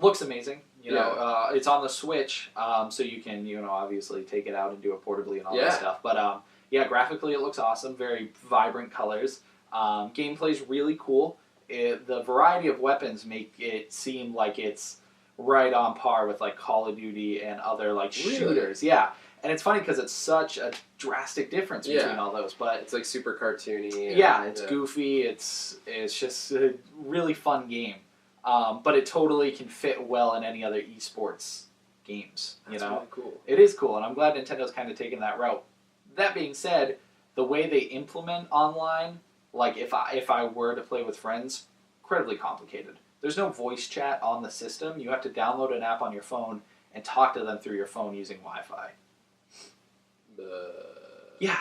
looks amazing. You know, it's on the Switch, so you can, you know, obviously take it out and do it portably and all that stuff. But yeah, graphically it looks awesome. Very vibrant colors. Gameplay's really cool. The variety of weapons make it seem like it's right on par with like Call of Duty and other like shooters. Yeah. And it's funny because it's such a drastic difference between all those, but it's like super cartoony. Yeah, it's goofy. It's just a really fun game, but it totally can fit well in any other esports games. That's really cool. It is cool, and I'm glad Nintendo's kind of taken that route. That being said, the way they implement online, like if I were to play with friends, incredibly complicated. There's no voice chat on the system. You have to download an app on your phone and talk to them through your phone using Wi-Fi. Yeah,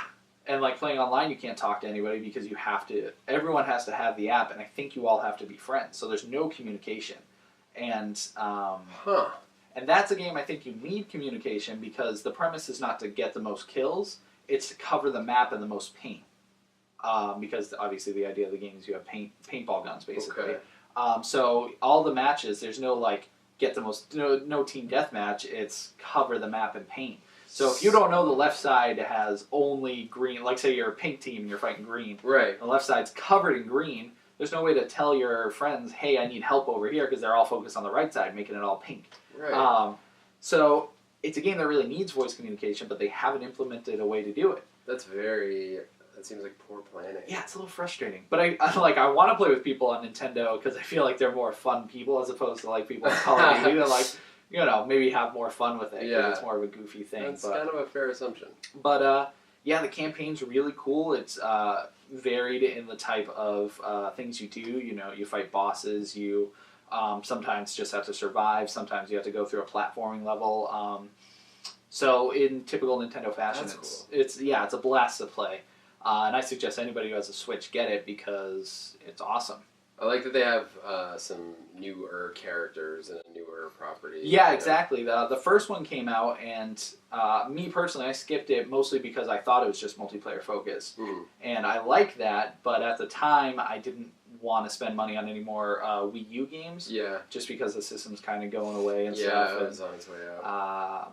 And like playing online, you can't talk to anybody because everyone has to have the app, and I think you all have to be friends. So there's no communication. And and that's a game I think you need communication because the premise is not to get the most kills, it's to cover the map in the most paint. Because obviously the idea of the game is you have paintball guns basically. Okay. So all the matches, there's no like get the most, no team deathmatch, it's cover the map in paint. So if you don't know the left side has only green, like say you're a pink team and you're fighting green, right? The left side's covered in green, there's no way to tell your friends, hey, I need help over here because they're all focused on the right side, making it all pink. Right. So it's a game that really needs voice communication, but they haven't implemented a way to do it. That seems like poor planning. Yeah, it's a little frustrating. But I want to play with people on Nintendo because I feel like they're more fun people as opposed to like people on Call of Duty that like, maybe have more fun with it because it's more of a goofy thing. That's kind of a fair assumption. But yeah, the campaign's really cool. It's varied in the type of things you do. You fight bosses. You sometimes just have to survive. Sometimes you have to go through a platforming level. So in typical Nintendo fashion, it's a blast to play. And I suggest anybody who has a Switch get it because it's awesome. I like that they have some newer characters and a newer property. Yeah, exactly. The first one came out, and me personally, I skipped it mostly because I thought it was just multiplayer focused. And I like that, but at the time, I didn't want to spend money on any more Wii U games. Yeah. Just because the system's kind of going away and stuff. Yeah, it's on its way out.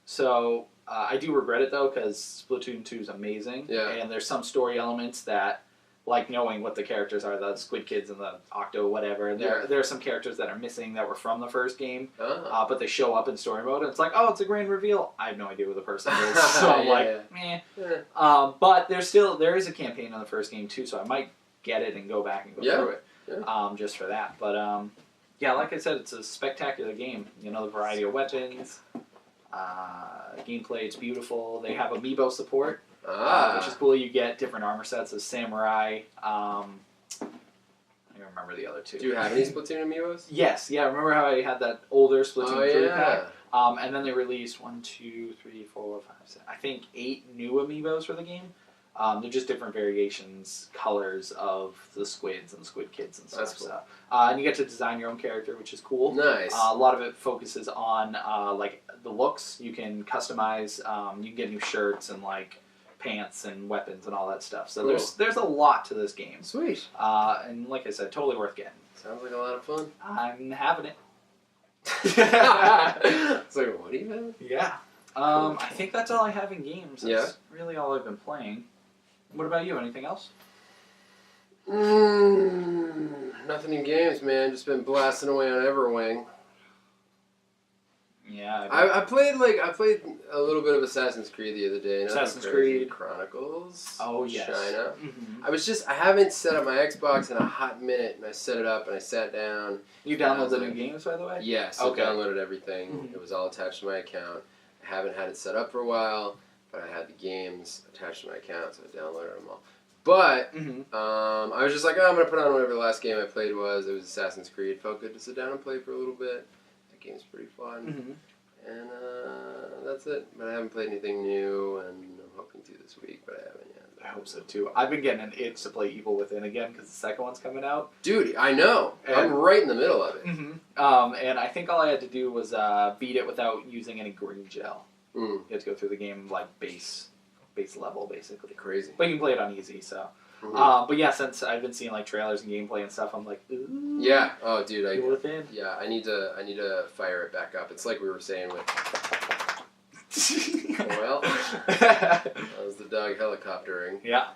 So I do regret it, though, because Splatoon 2 is amazing. Yeah. And there's some story elements that, like knowing what the characters are, the Squid Kids and the Octo whatever. There are some characters that are missing that were from the first game, but they show up in story mode, and it's like, oh, it's a grand reveal. I have no idea who the person is, so I'm meh. But there is a campaign in the first game, too, so I might get it and go back and go through it, just for that. But, yeah, like I said, it's a spectacular game. The variety of weapons, gameplay, it's beautiful. They have amiibo support. Which is cool. You get different armor sets as Samurai. I don't remember the other two. Do you have any Splatoon amiibos? Yes. Yeah, remember how I had that older Splatoon 3 pack? Yeah. And then they released 8 new amiibos for the game. They're just different variations, colors of the squids and squid kids and stuff. That's cool. So, and you get to design your own character, which is cool. Nice. A lot of it focuses on like the looks. You can customize. You can get new shirts and like pants and weapons and all that stuff. So there's a lot to this game. Sweet. And like I said, totally worth getting. Sounds like a lot of fun. I'm having it. It's like, what do you have? Yeah. I think that's all I have in games. That's Yeah. really all I've been playing. What about you? Anything else? Nothing in games, man. Just been blasting away on Everwing. Yeah. I played a little bit of Assassin's Creed the other day. Assassin's Creed Chronicles. Oh yes. China. Mm-hmm. I haven't set up my Xbox in a hot minute, and I set it up and I sat down. You downloaded the new games, by the way? Yes, I downloaded everything. Mm-hmm. It was all attached to my account. I haven't had it set up for a while, but I had the games attached to my account, so I downloaded them all. But I was just like, I'm gonna put on whatever the last game I played was. It was Assassin's Creed. Felt good to sit down and play for a little bit. The game's pretty fun. And that's it. But I haven't played anything new, and I'm hoping to this week, but I haven't yet. I hope so too. I've been getting an itch to play Evil Within again because the second one's coming out. Dude, I know. I'm right in the middle of it. And I think all I had to do was beat it without using any green gel. You have to go through the game like base level, basically. Crazy. But you can play it on easy, so. But yeah, since I've been seeing like trailers and gameplay and stuff, I'm like, ooh. Yeah. Oh, dude. Evil Within. Yeah, I need to fire it back up. It's like we were saying with. Well, that was the dog helicoptering. Yeah.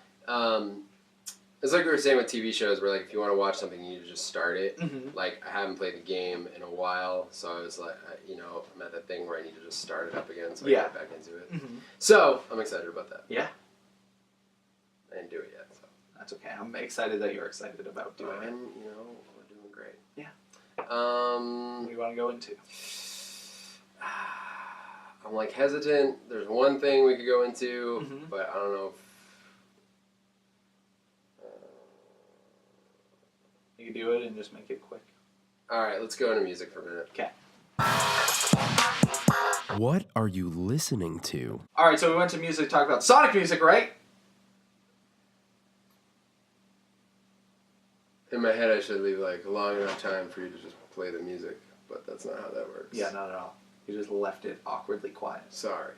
It's like we were saying with TV shows, where like if you want to watch something, you need to just start it. Like I haven't played the game in a while, so I was like, I'm at that thing where I need to just start it up again, so I get back into it. So I'm excited about that. Yeah. I didn't do it yet, so that's okay. I'm excited that you're excited about doing it. We're doing great. Yeah. What do you want to go into? I'm like hesitant. There's one thing we could go into, but I don't know if you can do it and just make it quick. Alright, let's go into music for a minute. Okay. What are you listening to? Alright, so we went to music to talk about Sonic music, right? In my head, I should leave like a long enough time for you to just play the music, but that's not how that works. Yeah, not at all. You just left it awkwardly quiet. Sorry.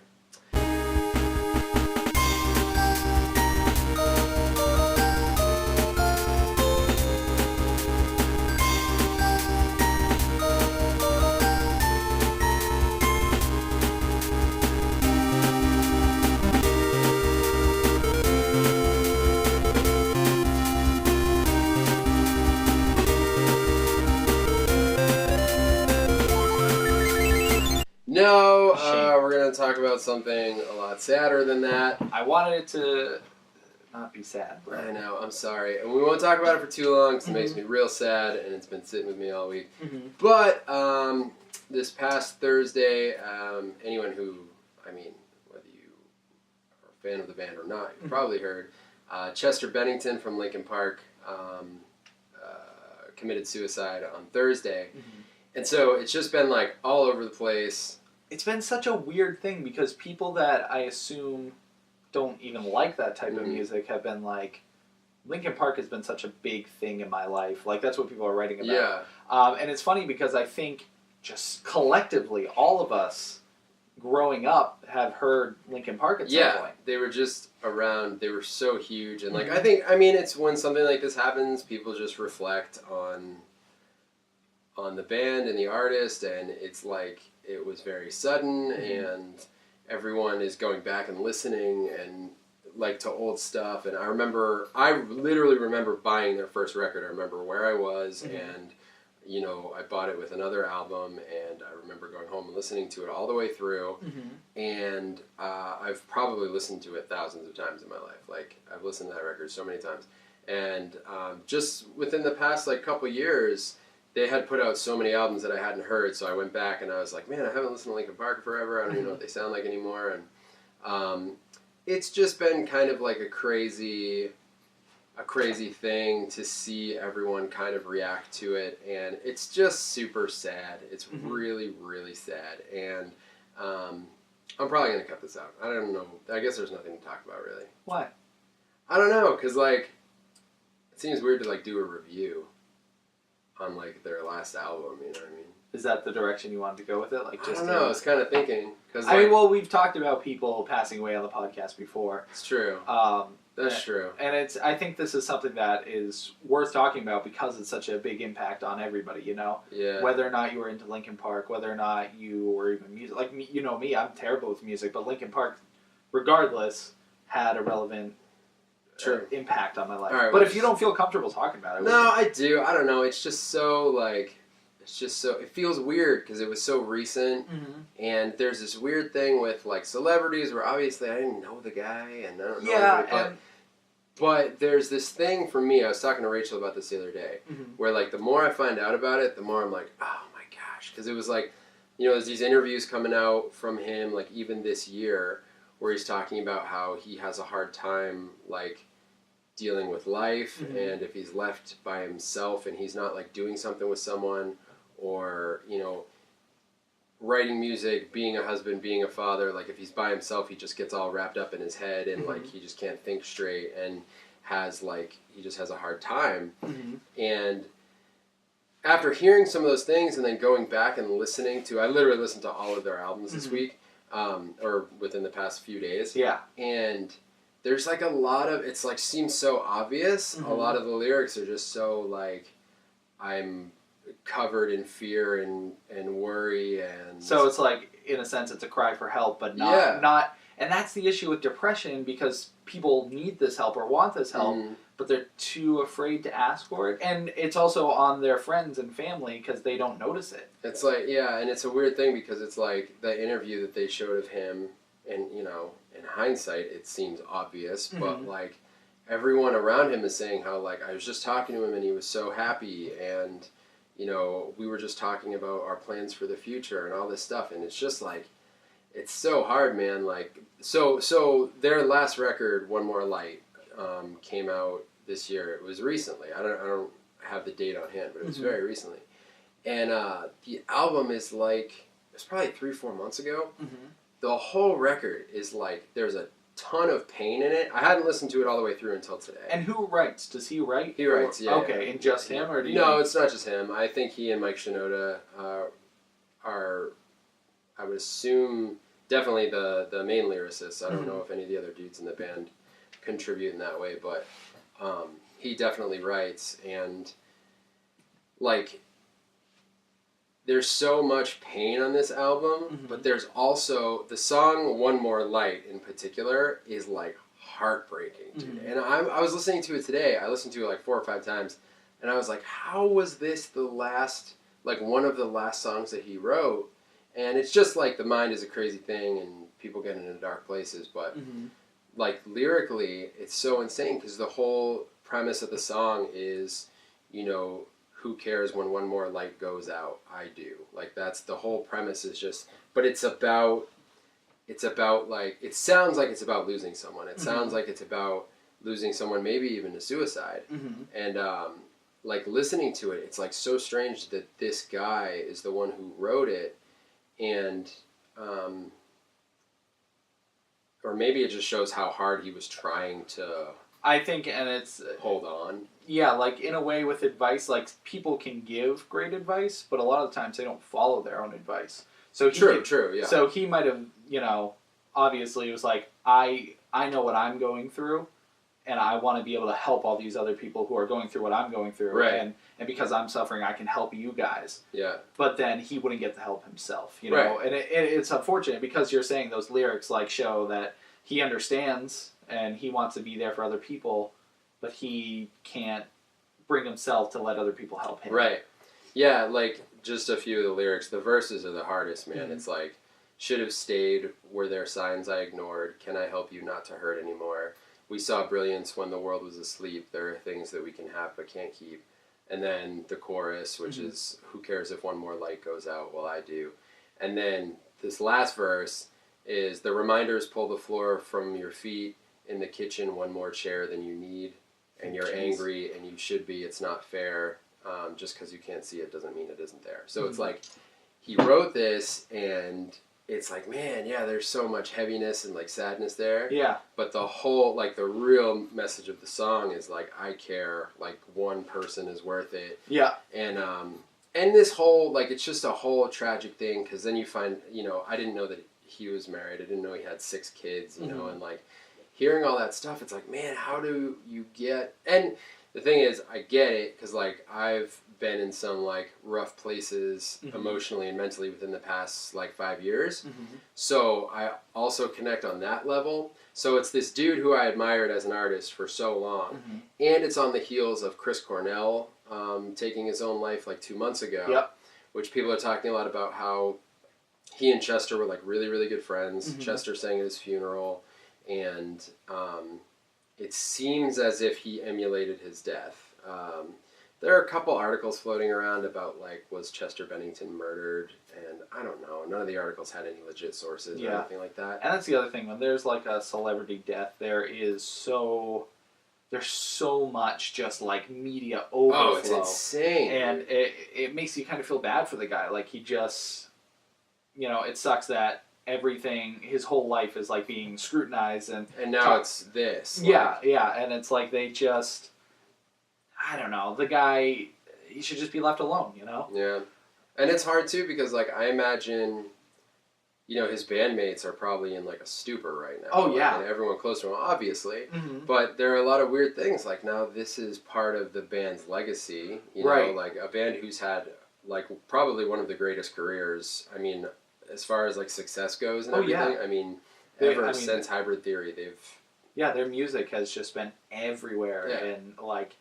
No, we're going to talk about something a lot sadder than that. I wanted it to not be sad. But... I know, I'm sorry. And we won't talk about it for too long because it makes me real sad and it's been sitting with me all week. But this past Thursday, anyone who, whether you are a fan of the band or not, you've probably heard, Chester Bennington from Linkin Park committed suicide on Thursday. And so it's just been like all over the place. It's been such a weird thing because people that I assume don't even like that type of music have been like, Linkin Park has been such a big thing in my life. Like, that's what people are writing about. Yeah. And it's funny because I think just collectively, all of us growing up have heard Linkin Park at some point. Yeah, they were just around. They were so huge. And, like, I mean, it's when something like this happens, people just reflect on the band and the artist, and it's like it was very sudden, and everyone is going back and listening and like to old stuff. And I literally remember buying their first record. I remember where I was, and I bought it with another album, and I remember going home and listening to it all the way through. And I've probably listened to it thousands of times in my life. Like, I've listened to that record so many times, and just within the past like couple years, they had put out so many albums that I hadn't heard, so I went back and I was like, man, I haven't listened to Linkin Park forever. I don't even know what they sound like anymore. And it's just been kind of like a crazy thing to see everyone kind of react to it, and it's just super sad. It's really, really sad, and I'm probably going to cut this out. I don't know. I guess there's nothing to talk about, really. Why? I don't know, because, like, it seems weird to, like, do a review on, like, their last album, you know what I mean? Is that the direction you wanted to go with it? Like, just I don't know, I was kind of thinking. Cause, I mean, well, we've talked about people passing away on the podcast before. It's true. That's true. And I think this is something that is worth talking about because it's such a big impact on everybody, you know? Yeah. Whether or not you were into Linkin Park, whether or not you were even music. Like, you know me, I'm terrible with music, but Linkin Park, regardless, had a relevant impact on my life. Right, but if you don't feel comfortable talking about it... No, I do. I don't know. It's just so, like... it feels weird because it was so recent, and there's this weird thing with, like, celebrities where obviously I didn't know the guy, and I don't know anybody, but there's this thing for me, I was talking to Rachel about this the other day, where, like, the more I find out about it, the more I'm like, oh my gosh, because it was like, there's these interviews coming out from him, like, even this year, where he's talking about how he has a hard time, like, dealing with life, and if he's left by himself and he's not, like, doing something with someone, or, writing music, being a husband, being a father, like, if he's by himself, he just gets all wrapped up in his head, and, like, he just can't think straight, and he just has a hard time. And after hearing some of those things, and then going back and listening to, I literally listened to all of their albums this week, or within the past few days. Yeah. And there's, like, a lot of, it's, like, seems so obvious. A lot of the lyrics are just so, like, I'm covered in fear and worry, and so it's like, in a sense, it's a cry for help, but not and that's the issue with depression, because people need this help or want this help, but they're too afraid to ask for it, and it's also on their friends and family because they don't notice it. It's like, and it's a weird thing because it's like the interview that they showed of him, and in hindsight it seems obvious, but like everyone around him is saying how, like, I was just talking to him and he was so happy, and we were just talking about our plans for the future and all this stuff, and it's just like, it's so hard, man. Like, so their last record, One More Light, came out this year. It was recently. I don't have the date on hand, but it was very recently. And the album is like, it's probably 3-4 months ago. The whole record is like, there's a ton of pain in it. I hadn't listened to it all the way through until today. And who writes? Does he write? He writes, yeah. Okay, yeah. and just him, or do you? No, it's not just him. I think he and Mike Shinoda are, I would assume, definitely the main lyricists. I don't know if any of the other dudes in the band contribute in that way, but he definitely writes, and like, there's so much pain on this album, but there's also the song "One More Light" in particular is like heartbreaking, dude. And I was listening to it today. I listened to it like 4 or 5 times, and I was like, how was this the last, like one of the last songs that he wrote? And it's just like the mind is a crazy thing, and people get into dark places, but like lyrically, it's so insane because the whole premise of the song is, you know, who cares when one more light goes out? I do. Like, that's the whole premise, is just, but it's about like, it sounds like it's about losing someone. It sounds like it's about losing someone, maybe even to suicide. And like listening to it, it's like so strange that this guy is the one who wrote it, and or maybe it just shows how hard he was trying to, I think, and it's hold on. Yeah, like in a way with advice, like people can give great advice, but a lot of the times they don't follow their own advice. So True, yeah. So he might have, you know, obviously it was like, I know what I'm going through, and I want to be able to help all these other people who are going through what I'm going through. Right. And because I'm suffering, I can help you guys. Yeah. But then he wouldn't get the help himself, you know? Right. And it's unfortunate because you're saying those lyrics like show that he understands and he wants to be there for other people, but he can't bring himself to let other people help him. Right. Yeah, like, just a few of the lyrics. The verses are the hardest, man. It's like, should have stayed, were there signs I ignored, can I help you not to hurt anymore? We saw brilliance when the world was asleep, there are things that we can have but can't keep. And then the chorus, which is, who cares if one more light goes out? Well, I do. And then this last verse is, the reminders pull the floor from your feet, in the kitchen, one more chair than you need, and you're angry, and you should be, it's not fair. Just because you can't see it doesn't mean it isn't there. So it's like, he wrote this, and it's like, man, yeah, there's so much heaviness and like sadness there. Yeah. But the whole, like, the real message of the song is like, I care, like, one person is worth it. Yeah. And this whole, like, it's just a whole tragic thing, because then you find, you know, I didn't know that he was married. I didn't know he had 6 kids, you know, and like, hearing all that stuff, it's like, man, how do you get... And the thing is, I get it, because, like, I've been in some, like, rough places emotionally and mentally within the past, like, 5 years. So I also connect on that level. So it's this dude who I admired as an artist for so long. And it's on the heels of Chris Cornell taking his own life, like, 2 months ago. Which people are talking a lot about how he and Chester were, like, really, really good friends. Chester sang at his funeral. And it seems as if he emulated his death. There are a couple articles floating around about, like, was Chester Bennington murdered? And I don't know. None of the articles had any legit sources or anything like that. And that's the other thing. When there's, like, a celebrity death, there's so much just, like, media overflow. Oh, it's insane. And it makes you kind of feel bad for the guy. Like, he just, you know, it sucks that everything, his whole life is like being scrutinized, and now it's this. Yeah, and it's like they just, I don't know, the guy, he should just be left alone, you know? Yeah. And it's hard too, because like I imagine, you know, his bandmates are probably in like a stupor right now. Oh yeah. And everyone close to him, obviously. But there are a lot of weird things, like now this is part of the band's legacy, you know, like a band who's had like probably one of the greatest careers. I mean, as far as like success goes and everything, I mean, since Hybrid Theory, their music has just been everywhere in like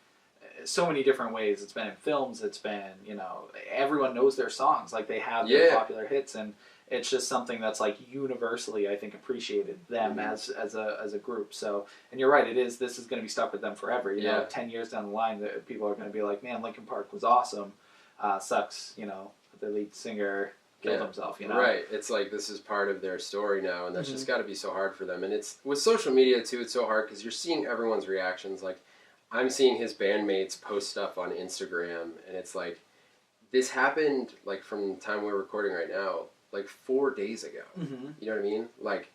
so many different ways. It's been in films, it's been, you know, everyone knows their songs, like they have their popular hits, and it's just something that's like universally, I think, appreciated them as a group. So, and you're right, this is going to be stuck with them forever. You know, 10 years down the line, people are going to be like, man, Linkin Park was awesome. Sucks, you know, the lead singer killed himself, you know? Right. It's like this is part of their story now, and that's just got to be so hard for them. And it's with social media too, it's so hard because you're seeing everyone's reactions. Like, I'm seeing his bandmates post stuff on Instagram, and it's like, this happened like from the time we're recording right now, like 4 days ago. You know what I mean? Like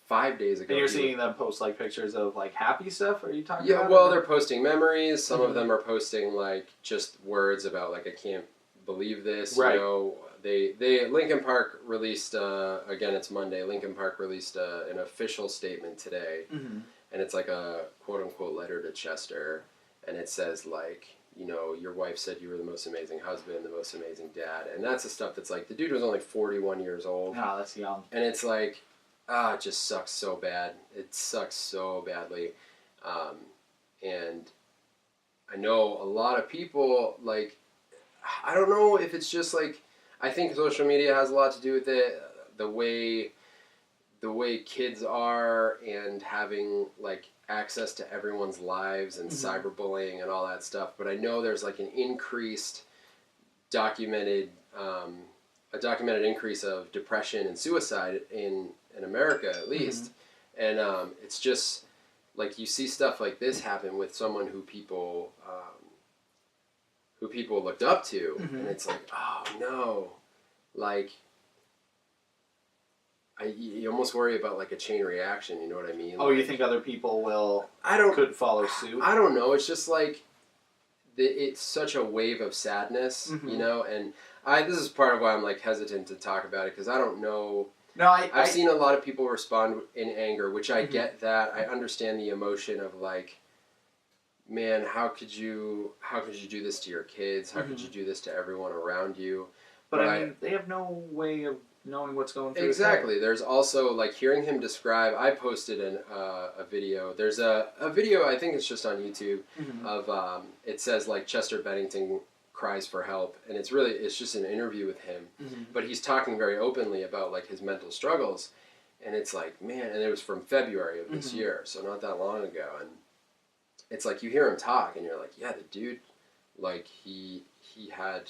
5 days ago. And you're seeing them post like pictures of like happy stuff? Are you talking about? Yeah, well, they're posting memories. Some of them are posting like just words about like, I can't believe this. Right. You know, they Linkin Park released again, it's Monday. Linkin Park released an official statement today, and it's like a quote unquote letter to Chester, and it says like, you know, your wife said you were the most amazing husband, the most amazing dad, and that's the stuff that's like, the dude was only 41 years old. Oh, that's young. And it's like, it just sucks so bad. It sucks so badly. And I know a lot of people, like, I don't know if it's just like, I think social media has a lot to do with it. The way kids are and having like access to everyone's lives and cyberbullying and all that stuff. But I know there's like an increased documented increase of depression and suicide in America at least. And it's just like you see stuff like this happen with someone who people looked up to, and it's like, oh no, like you almost worry about like a chain reaction. You know what I mean? Oh, like, you think other people could follow suit? I don't know. It's just like it's such a wave of sadness, you know. And this is part of why I'm like hesitant to talk about it, because I don't know. No, I've seen a lot of people respond in anger, which I get that. I understand the emotion of like, man, how could you do this to your kids? How could you do this to everyone around you? But I mean, they have no way of knowing what's going through. Exactly. There's also like hearing him describe. I posted a video. There's a video, I think it's just on YouTube, of it says like Chester Bennington cries for help, and it's just an interview with him, but he's talking very openly about like his mental struggles, and it's like, man, and it was from February of this year, so not that long ago, and it's like you hear him talk and you're like, yeah, the dude, like he had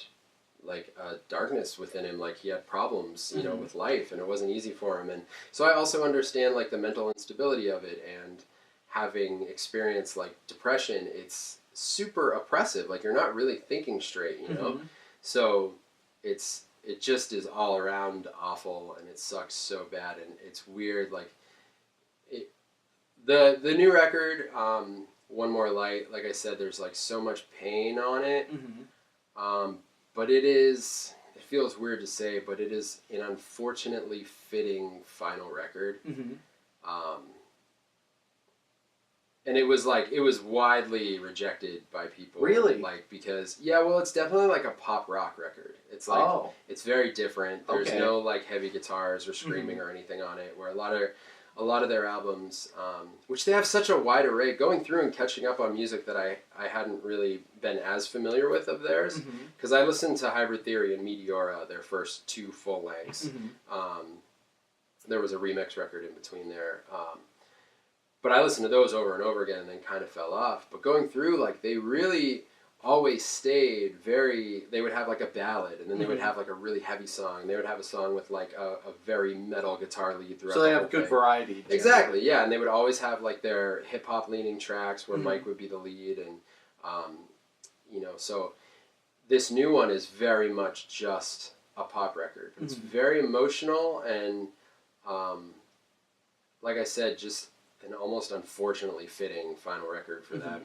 like a darkness within him, like he had problems, you know, with life, and it wasn't easy for him. And so I also understand like the mental instability of it, and having experienced like depression, it's super oppressive. Like you're not really thinking straight, you know? So it just is all around awful, and it sucks so bad, and it's weird. Like the new record, One More Light, like I said, there's like so much pain on it. But it feels weird to say, but it is an unfortunately fitting final record. And it was widely rejected by people. Really? Like, because, yeah, well, it's definitely like a pop rock record. It's like, it's very different. There's no like heavy guitars or screaming or anything on it, where a lot of their albums, which they have such a wide array, going through and catching up on music that I hadn't really been as familiar with of theirs, because I listened to Hybrid Theory and Meteora, their first two full lengths. There was a remix record in between there, but I listened to those over and over again and then kind of fell off. But going through, like, they really always stayed they would have like a ballad, and then they would have like a really heavy song. They would have a song with like a very metal guitar lead throughout. So they the have whole good thing. variety. Exactly, yeah, and they would always have like their hip hop leaning tracks where Mike would be the lead, and you know, so this new one is very much just a pop record. It's very emotional, and like I said, just an almost unfortunately fitting final record for them.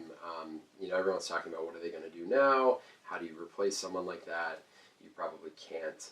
You know, everyone's talking about what are they going to do now? How do you replace someone like that? You probably can't.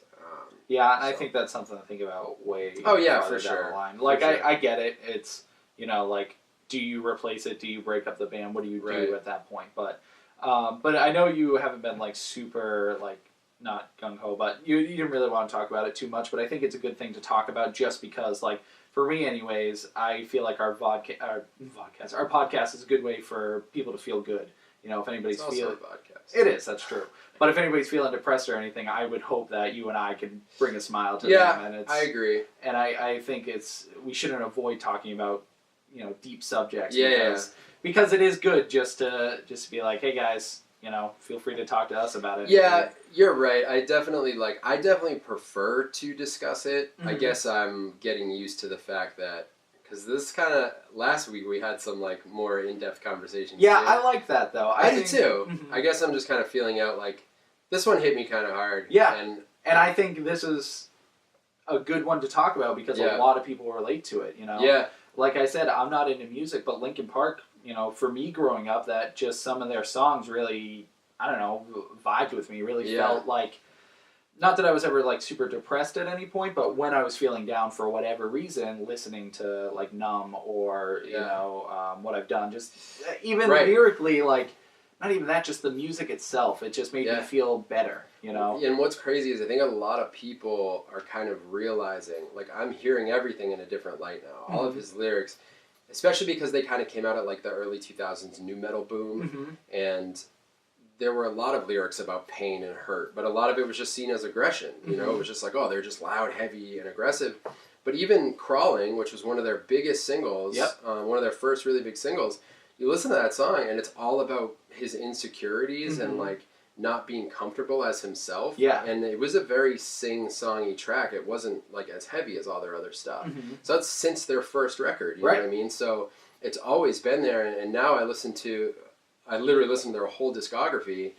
Yeah, and I think that's something to think about way farther for sure. down the line. Like, I get it. It's, you know, like, do you replace it? Do you break up the band? What do you do at that point? But I know you haven't been, like, super, like, not gung-ho, but you didn't really want to talk about it too much, but I think it's a good thing to talk about just because, like, for me anyways, I feel like our podcast is a good way for people to feel good. You know, if anybody's feeling... It's also a podcast. It is, that's true. But if anybody's feeling depressed or anything, I would hope that you and I can bring a smile to them. And I agree. And I think we shouldn't avoid talking about, you know, deep subjects. Because it is good just to be like, hey guys, you know, feel free to talk to us about it. Yeah, you're right. I definitely prefer to discuss it. I guess I'm getting used to the fact that, because this kind of, last week we had some like more in-depth conversations. Yeah, too. I like that though. I do too. I guess I'm just kind of feeling out like, this one hit me kind of hard. Yeah, and I think this is, a good one to talk about because a lot of people relate to it, you know? Yeah. Like I said, I'm not into music, but Linkin Park, you know, for me growing up, that just some of their songs really, I don't know, vibed with me, really felt like, not that I was ever, like, super depressed at any point, but when I was feeling down for whatever reason, listening to, like, Numb or, you know, What I've Done, just even lyrically, like, not even that, just the music itself, it just made me feel better, you know? And what's crazy is I think a lot of people are kind of realizing, like, I'm hearing everything in a different light now. All of his lyrics, especially because they kind of came out at, like, the early 2000s nu metal boom, and there were a lot of lyrics about pain and hurt, but a lot of it was just seen as aggression, you know? It was just like, oh, they're just loud, heavy, and aggressive. But even Crawling, which was one of their biggest singles, one of their first really big singles, you listen to that song, and it's all about his insecurities and, like, not being comfortable as himself. Yeah. And it was a very sing-songy track. It wasn't, like, as heavy as all their other stuff. So that's since their first record, you know what I mean? So it's always been there, and now I literally listened to their whole discography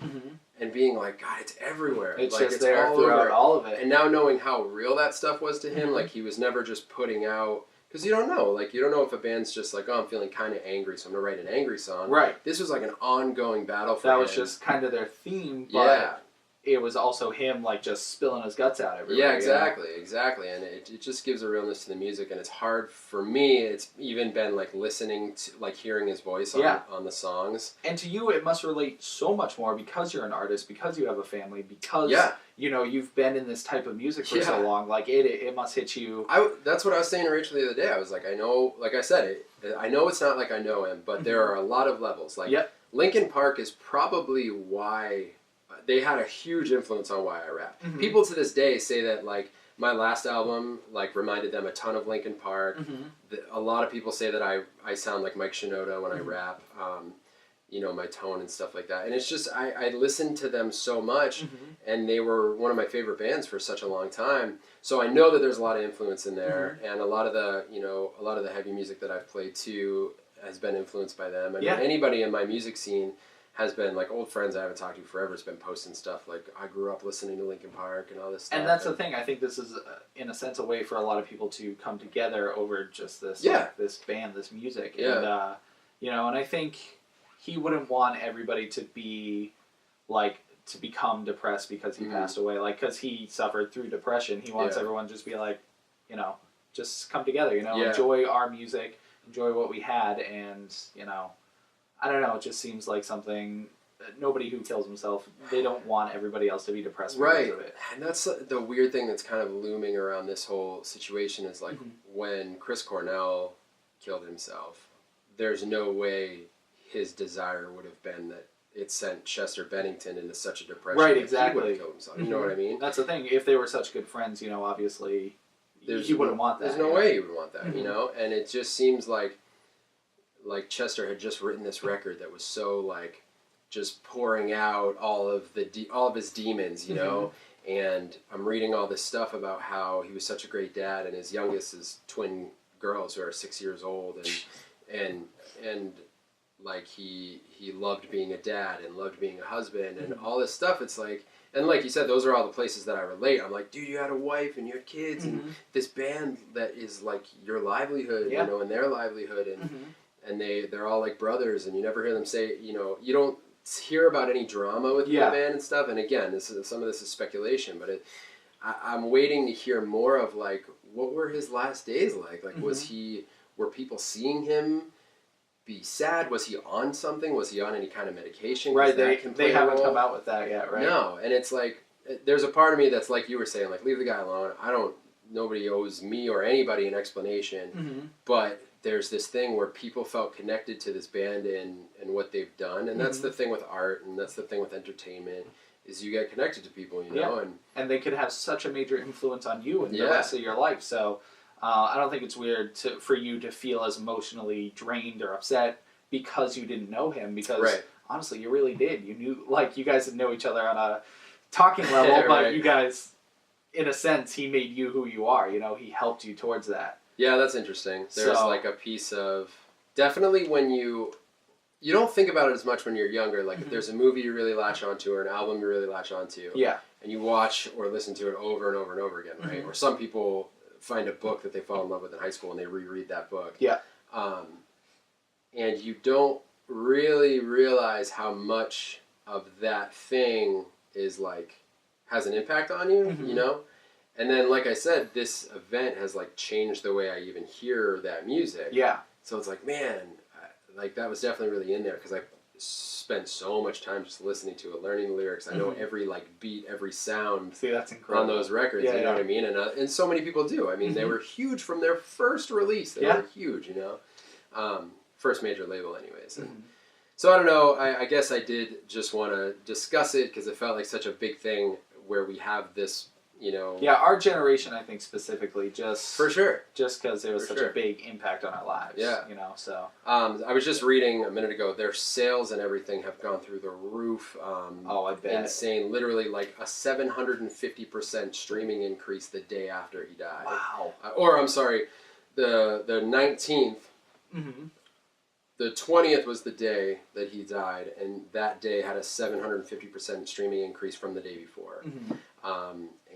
and being like, God, it's everywhere. It's like, just it's there throughout all of it. And now knowing how real that stuff was to him, like, he was never just putting out... Because you don't know. Like, you don't know if a band's just like, oh, I'm feeling kind of angry, so I'm going to write an angry song. Right. This was like an ongoing battle for him. That was just kind of their theme, but it was also him, like, just spilling his guts out everywhere. Yeah, exactly, exactly. And it just gives a realness to the music, and it's hard for me. It's even been, like, listening to, like, hearing his voice on the songs. And to you, it must relate so much more because you're an artist, because you have a family, because, you know, you've been in this type of music for so long. Like, it must hit you. That's what I was saying to Rachel the other day. I was like, I know, like I said, I know it's not like I know him, but there are a lot of levels. Like, Linkin Park is probably why... They had a huge influence on why I rap. People to this day say that, like, my last album, like, reminded them a ton of Linkin Park. A lot of people say that I sound like Mike Shinoda when I rap, you know, my tone and stuff like that. And it's just, I listened to them so much, and they were one of my favorite bands for such a long time. So I know that there's a lot of influence in there, and a lot of the, you know, a lot of the heavy music that I've played too has been influenced by them. I mean, anybody in my music scene has been, like, old friends I haven't talked to forever has been posting stuff like, I grew up listening to Linkin Park and all this stuff. And that's the thing. I think this is, in a sense, a way for a lot of people to come together over just this, like, this band, this music. And, you know, and I think he wouldn't want everybody to be, like, to become depressed because he passed away. Like, because he suffered through depression. He wants everyone to just be like, you know, just come together, you know, enjoy our music, enjoy what we had, and, you know, I don't know, it just seems like something, nobody who kills himself, they don't want everybody else to be depressed because of it. And that's the weird thing that's kind of looming around this whole situation is, like, when Chris Cornell killed himself, there's no way his desire would have been that it sent Chester Bennington into such a depression that he would have killed himself. You know what I mean? That's the thing. If they were such good friends, you know, obviously, he wouldn't want that. There's no way he would want that, you know? And it just seems like Chester had just written this record that was so, like, just pouring out all of his demons, you know. And I'm reading all this stuff about how he was such a great dad, and his youngest is twin girls who are 6 years old, and like he loved being a dad and loved being a husband and all this stuff. It's like, and like you said, those are all the places that I relate. I'm like, dude, you had a wife and you had kids and this band that is like your livelihood, you know, and their livelihood, and they're all like brothers, and you never hear them say, you know, you don't hear about any drama with the band and stuff. And again, some of this is speculation, but I'm waiting to hear more of, like, what were his last days like? Like, were people seeing him be sad? Was he on something? Was he on any kind of medication? Right, they haven't come out with that yet, right? No, and it's like, there's a part of me that's like you were saying, like, leave the guy alone. Nobody owes me or anybody an explanation, but there's this thing where people felt connected to this band and what they've done, and that's the thing with art, and that's the thing with entertainment, is you get connected to people, you know, and they could have such a major influence on you and the rest of your life. So I don't think it's weird for you to feel as emotionally drained or upset because you didn't know him, because honestly, you really did. You knew, like, you guys didn't know each other on a talking level, but you guys, in a sense, he made you who you are, you know, he helped you towards that. Yeah, that's interesting. There's like a piece of, definitely when you don't think about it as much when you're younger. Like, if there's a movie you really latch onto or an album you really latch onto, and you watch or listen to it over and over and over again, right? Or some people find a book that they fall in love with in high school and they reread that book. Yeah. And you don't really realize how much of that thing is like has an impact on you, you know? And then, like I said, this event has like changed the way I even hear that music. Yeah. So it's like, man, like that was definitely really in there because I spent so much time just listening to it, learning the lyrics. I know every like beat, every sound. See, that's incredible. On those records. You know what I mean? And so many people do. I mean, they were huge from their first release. They were huge, you know. First major label, anyways. And so I don't know. I guess I did just want to discuss it because it felt like such a big thing where we have this. You know, yeah, our generation, I think specifically, just for sure, just because there was such a big impact on our lives. Yeah, you know. So I was just reading a minute ago. Their sales and everything have gone through the roof. I bet. Insane, literally like a 750% streaming increase the day after he died. Wow. Or I'm sorry, the 19th. The 20th was the day that he died, and that day had a 750% streaming increase from the day before.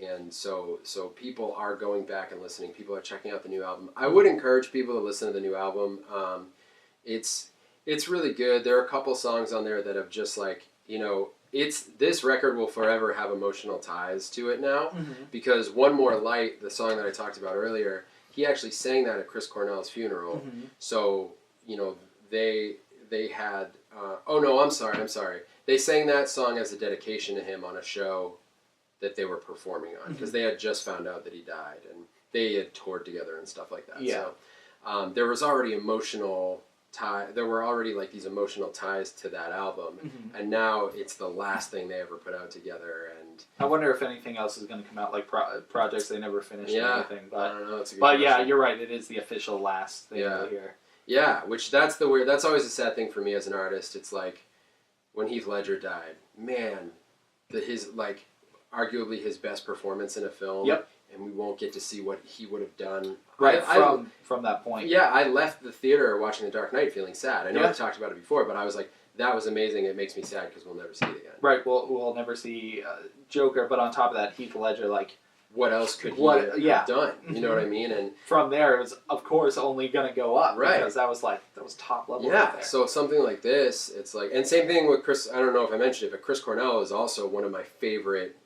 And so people are going back and listening. People are checking out the new album. I would encourage people to listen to the new album. It's really good. There are a couple songs on there that have just like, you know, this record will forever have emotional ties to it now because One More Light, the song that I talked about earlier, he actually sang that at Chris Cornell's funeral. So, you know, they had, I'm sorry. They sang that song as a dedication to him on a show that they were performing on because they had just found out that he died and they had toured together and stuff like that. Yeah. So there was already emotional tie. There were already like these emotional ties to that album, and now it's the last thing they ever put out together. And I wonder if anything else is going to come out, like projects they never finished or anything. But I don't know. It's a good but question. Yeah, you're right. It is the official last thing to hear. Yeah, which that's always a sad thing for me as an artist. It's like when Heath Ledger died, man, his like. Arguably his best performance in a film, and we won't get to see what he would have done. Right, from that point. Yeah, I left the theater watching The Dark Knight feeling sad. I know I've talked about it before, but I was like, that was amazing. It makes me sad because we'll never see it again. Right, we'll never see Joker, but on top of that, Heath Ledger, like... What else could he have done? You know what I mean? And from there, it was, of course, only going to go up. Right. Because that was top level. Yeah, right there. So something like this, it's like... And same thing with Chris... I don't know if I mentioned it, but Chris Cornell is also one of my favorite...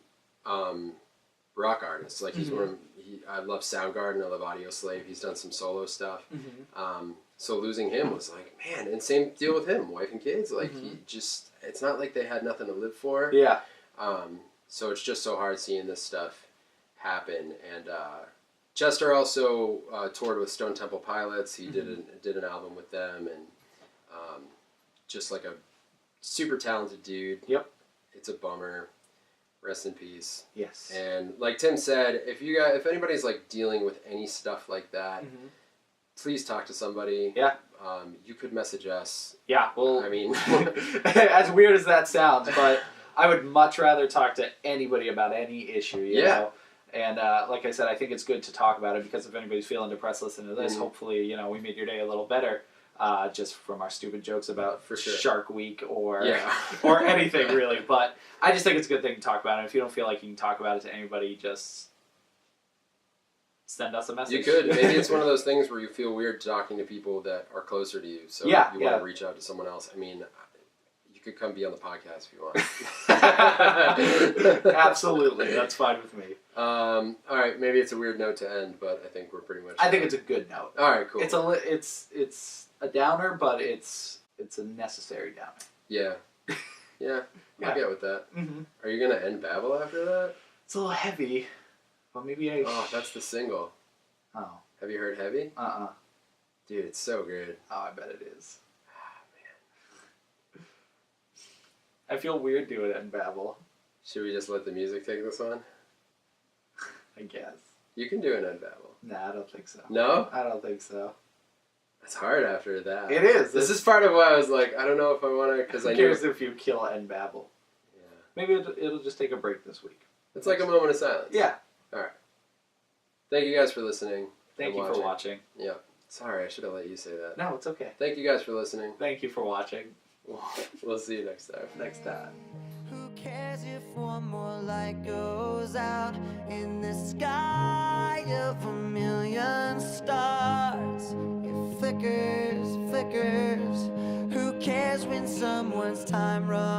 rock artists. Like he's I love Soundgarden, I love Audio Slave. He's done some solo stuff. So losing him was like, man, and same deal with him, wife and kids. Like he just, it's not like they had nothing to live for. Yeah. So it's just so hard seeing this stuff happen. And Chester also toured with Stone Temple Pilots. He did an album with them, and just like a super talented dude. Yep. It's a bummer. Rest in peace. Yes. And like Tim said, if anybody's like dealing with any stuff like that, please talk to somebody. Yeah. You could message us. Yeah. Well, I mean, as weird as that sounds, but I would much rather talk to anybody about any issue. You know? And like I said, I think it's good to talk about it because if anybody's feeling depressed listening to this, hopefully, you know, we made your day a little better. Just from our stupid jokes about Shark Week or anything really, but I just think it's a good thing to talk about. And if you don't feel like you can talk about it to anybody, just send us a message. You could. Maybe it's one of those things where you feel weird talking to people that are closer to you, so you want to reach out to someone else. I mean, you could come be on the podcast if you want. Absolutely, that's fine with me. All right, maybe it's a weird note to end, but I think we're pretty much. I think it's a good note. All right, cool. It's a downer, but it's a necessary downer. Yeah. I'll get with that. Are you gonna end Babel after that? It's a little heavy, but maybe I. Oh, that's the single. Oh. Have you heard Heavy? Dude, it's so good. Oh, I bet it is. Man. I feel weird doing it in Babel. Should we just let the music take this one? I guess. You can do an end Babel. Nah, I don't think so. No? I don't think so. It's hard after that. It is. This is part of why I was like, I don't know if I want to, because I knew. Who cares if you kill and babble? Yeah. Maybe it'll just take a break this week. It's like a moment of silence. Yeah. All right. Thank you guys for listening. Thank you for watching. Yeah. Sorry, I should have let you say that. No, it's okay. Thank you guys for listening. Thank you for watching. We'll see you next time. Next time. cares if one more light goes out in the sky of a million stars? It flickers, flickers. Who cares when someone's time runs